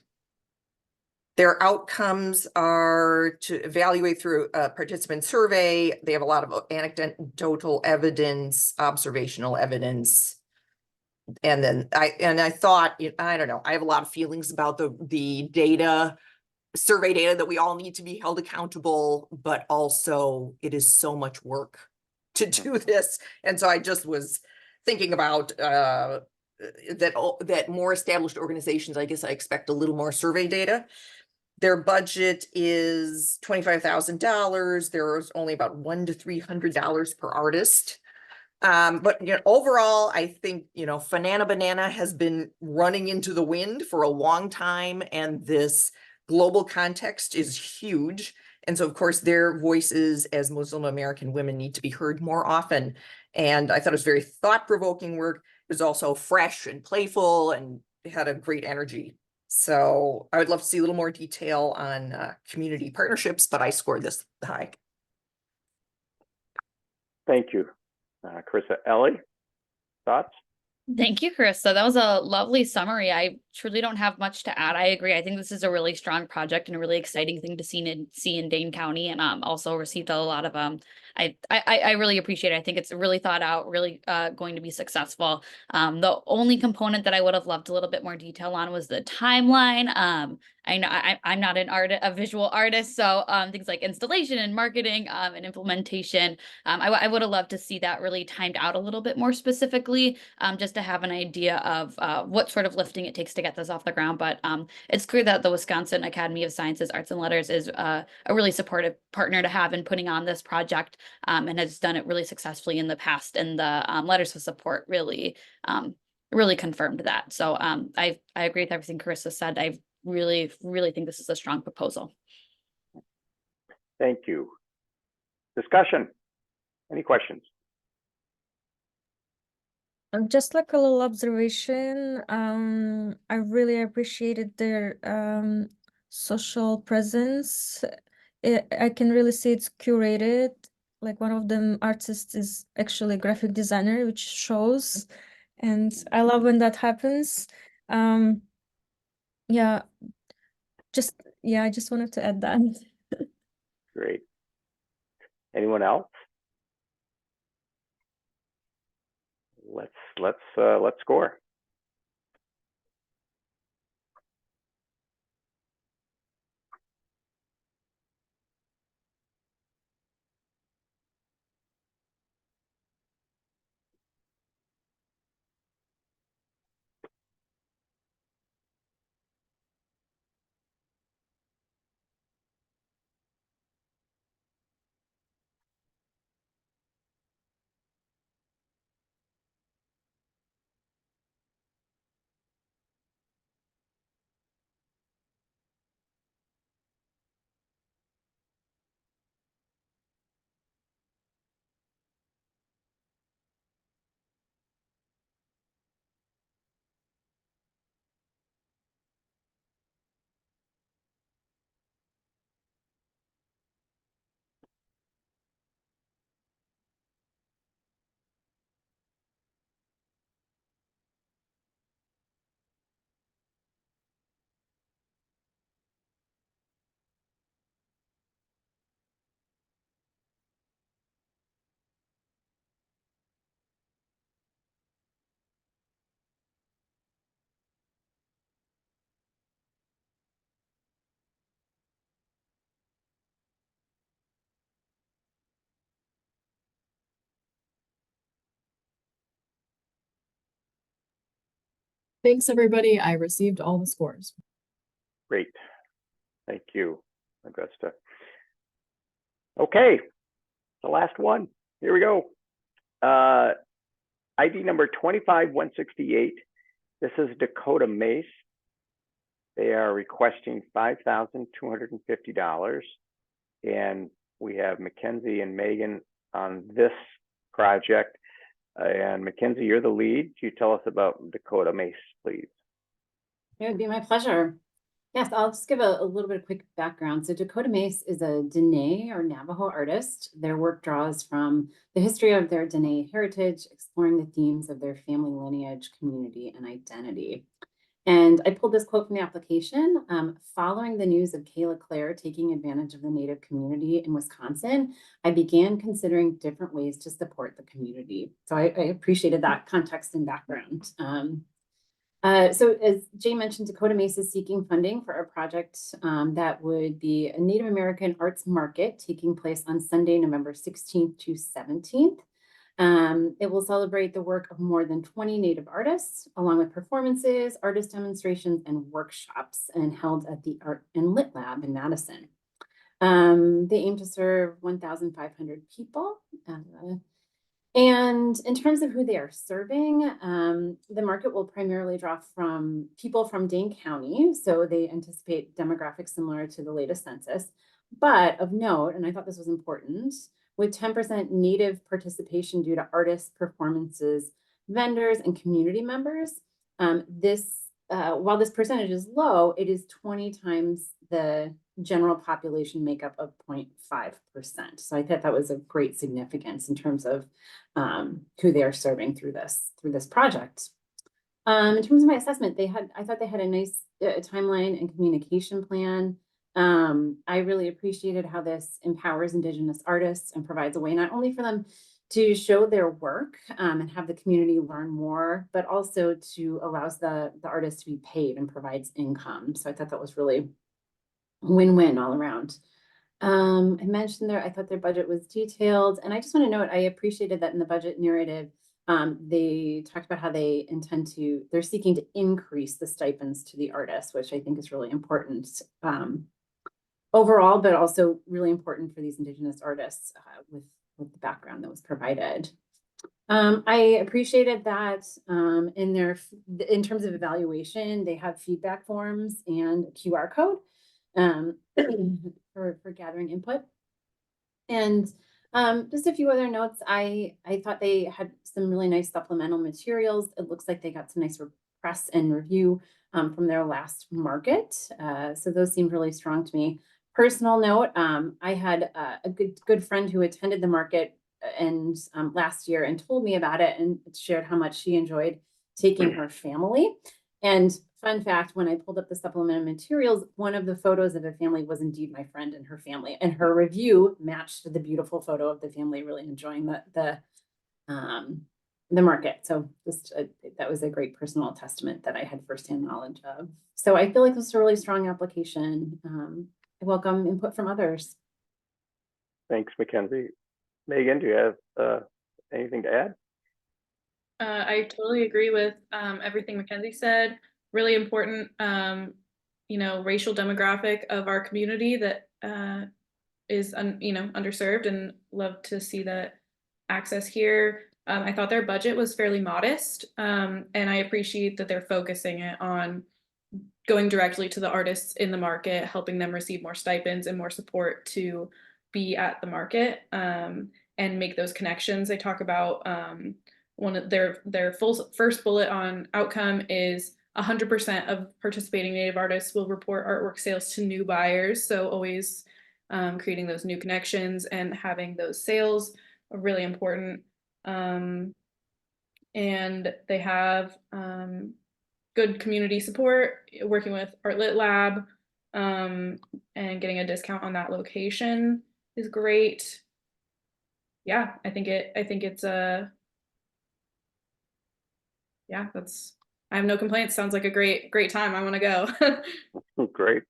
Their outcomes are to evaluate through a participant survey. They have a lot of anecdotal evidence, observational evidence. And then I thought, I don't know, I have a lot of feelings about the data, survey data, that we all need to be held accountable, but also it is so much work to do this. And so I just was thinking about that more established organizations, I guess I expect a little more survey data. Their budget is $25,000. There's only about $100 to $300 per artist. But overall, I think, Fanana Banana has been running into the wind for a long time, and this global context is huge. And so, of course, their voices as Muslim American women need to be heard more often. And I thought it was very thought-provoking work. It was also fresh and playful and had a great energy. So I would love to see a little more detail on community partnerships, but I scored this high. Thank you. Carissa. Ellie, thoughts? Thank you, Carissa. That was a lovely summary. I truly don't have much to add. I agree. I think this is a really strong project and a really exciting thing to see in Dane County, and also received a lot of I really appreciate it. I think it's really thought out, really going to be successful. The only component that I would have loved a little bit more detail on was the timeline. I know I'm not a visual artist, so things like installation and marketing and implementation, I would have loved to see that really timed out a little bit more specifically, just to have an idea of what sort of lifting it takes to get this off the ground. But it's clear that the Wisconsin Academy of Sciences, Arts, and Letters is a really supportive partner to have in putting on this project, and has done it really successfully in the past. And the letters of support really confirmed that. So I agree with everything Carissa said. I really think this is a strong proposal. Thank you. Discussion. Any questions? Just like a little observation, I really appreciated their social presence. I can really see it's curated. Like one of them artists is actually a graphic designer, which shows, and I love when that happens. Yeah, I just wanted to add that. Great. Anyone else? Let's score. Thanks, everybody. I received all the scores. Great. Thank you, Augusta. Okay, the last one. Here we go. ID number 25168. This is Dakota Mace. They are requesting $5,250. And we have Mackenzie and Megan on this project. And Mackenzie, you're the lead. Can you tell us about Dakota Mace, please? It would be my pleasure. Yes, I'll just give a little bit of quick background. So Dakota Mace is a Dene or Navajo artist. Their work draws from the history of their Dene heritage, exploring the themes of their family lineage, community, and identity. And I pulled this quote from the application. Following the news of Kayla Clare taking advantage of the Native community in Wisconsin, I began considering different ways to support the community. So I appreciated that context and background. So as Jay mentioned, Dakota Mace is seeking funding for a project that would be a Native American arts market taking place on Sunday, November 16th to 17th. It will celebrate the work of more than 20 Native artists, along with performances, artist demonstrations, and workshops, and held at the Art and Lit Lab in Madison. They aim to serve 1,500 people. And in terms of who they are serving, the market will primarily draw from people from Dane County. So they anticipate demographics similar to the latest census. But of note, and I thought this was important, with 10% Native participation due to artists, performances, vendors, and community members, while this percentage is low, it is 20 times the general population makeup of 0.5%. So I thought that was of great significance in terms of who they are serving through this project. In terms of my assessment, I thought they had a nice timeline and communication plan. I really appreciated how this empowers Indigenous artists and provides a way not only for them to show their work and have the community learn more, but also to allows the artists to be paid and provides income. So I thought that was really win-win all around. I mentioned I thought their budget was detailed, and I just want to note, I appreciated that in the budget narrative, they talked about how they're seeking to increase the stipends to the artists, which I think is really important overall, but also really important for these Indigenous artists with the background that was provided. I appreciated that in terms of evaluation, they have feedback forms and a QR code for gathering input. And Just a few other notes. I thought they had some really nice supplemental materials. It looks like they got some nice press and review from their last market. So those seemed really strong to me. Personal note, I had a good friend who attended the market and last year and told me about it and shared how much she enjoyed taking her family. And fun fact, when I pulled up the supplemental materials, one of the photos of the family was indeed my friend and her family, and her review matched the beautiful photo of the family really enjoying the market. So just that was a great personal testament that I had firsthand knowledge of. So I feel like this is a really strong application. I welcome input from others. Thanks, Mackenzie. Megan, do you have anything to add? I totally agree with everything Mackenzie said. Really important, racial demographic of our community that is, underserved, and love to see that access here. I thought their budget was fairly modest, and I appreciate that they're focusing it on going directly to the artists in the market, helping them receive more stipends and more support to be at the market and make those connections. They talk about one of their first bullet on outcome is 100% of participating Native artists will report artwork sales to new buyers. So always creating those new connections and having those sales are really important. And they have good community support, working with Artlit Lab, and getting a discount on that location is great. Yeah, I think it's yeah, I have no complaints. Sounds like a great time. I want to go. Great.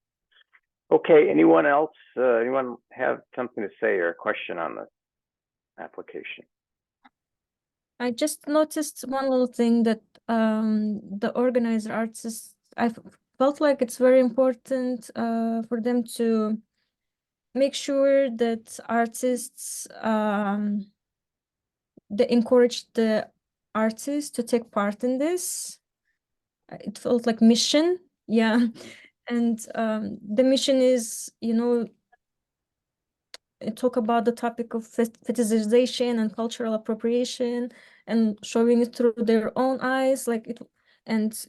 Okay, anyone else? Anyone have something to say or a question on the application? I just noticed one little thing that the organizer artists, I felt like it's very important for them to make sure that artists they encourage the artists to take part in this. It felt like mission, yeah. And the mission is, talk about the topic of fetishization and cultural appropriation and showing it through their own eyes, like it, and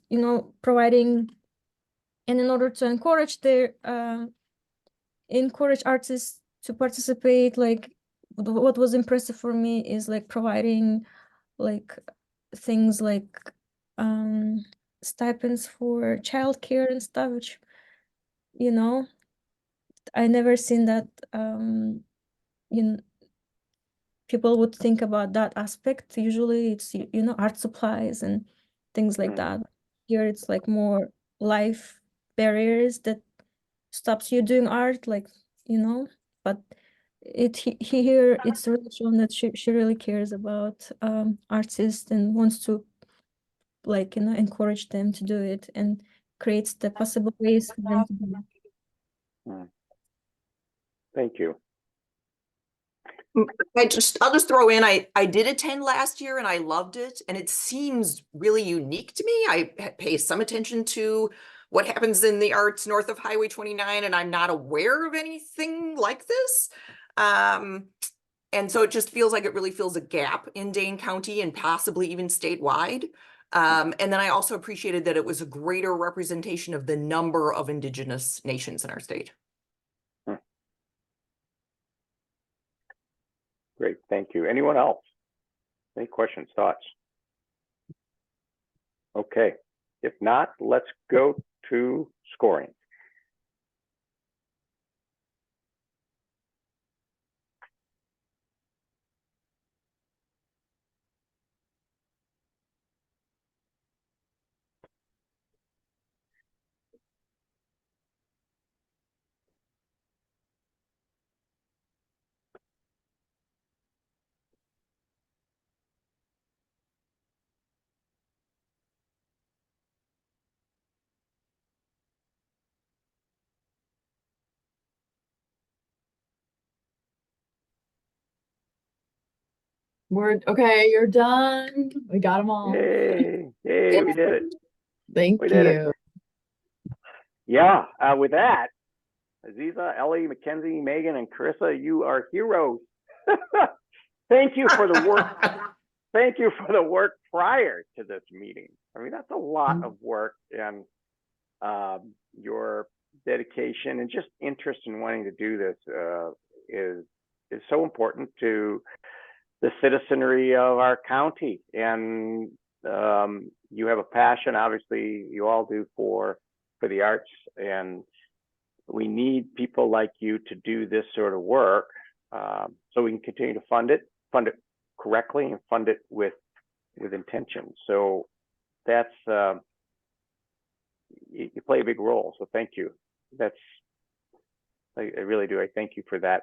providing, and in order to encourage their encourage artists to participate, like what was impressive for me is like providing like things like stipends for childcare and stuff, which I never seen that people would think about that aspect. Usually it's art supplies and things like that. Here it's like more life barriers that stops you doing art, like but here it's really shown that she really cares about artists and wants to like encourage them to do it and creates the possible ways for them to do it. Thank you. I'll just throw in, I did attend last year and I loved it, and it seems really unique to me. I pay some attention to what happens in the arts north of Highway 29, and I'm not aware of anything like this. And so it just feels like it really fills a gap in Dane County and possibly even statewide. And then I also appreciated that it was a greater representation of the number of indigenous nations in our state. Great, thank you. Anyone else? Any questions, thoughts? Okay, if not, let's go to scoring. Okay, you're done. We got them all. Yay, yay, we did it. Thank We did it. you. Yeah, with that, Aziza, Ellie, Mackenzie, Megan, and Carissa, you are heroes. Thank you for the work. Thank you for the work prior to this meeting. I mean, that's a lot of work, and your dedication and just interest in wanting to do this is so important to the citizenry of our county. And you have a passion, obviously, you all do for the arts, and we need people like you to do this sort of work, so we can continue to fund it correctly, and fund it with intention. So that's you play a big role. So thank you. I really do. I thank you for that.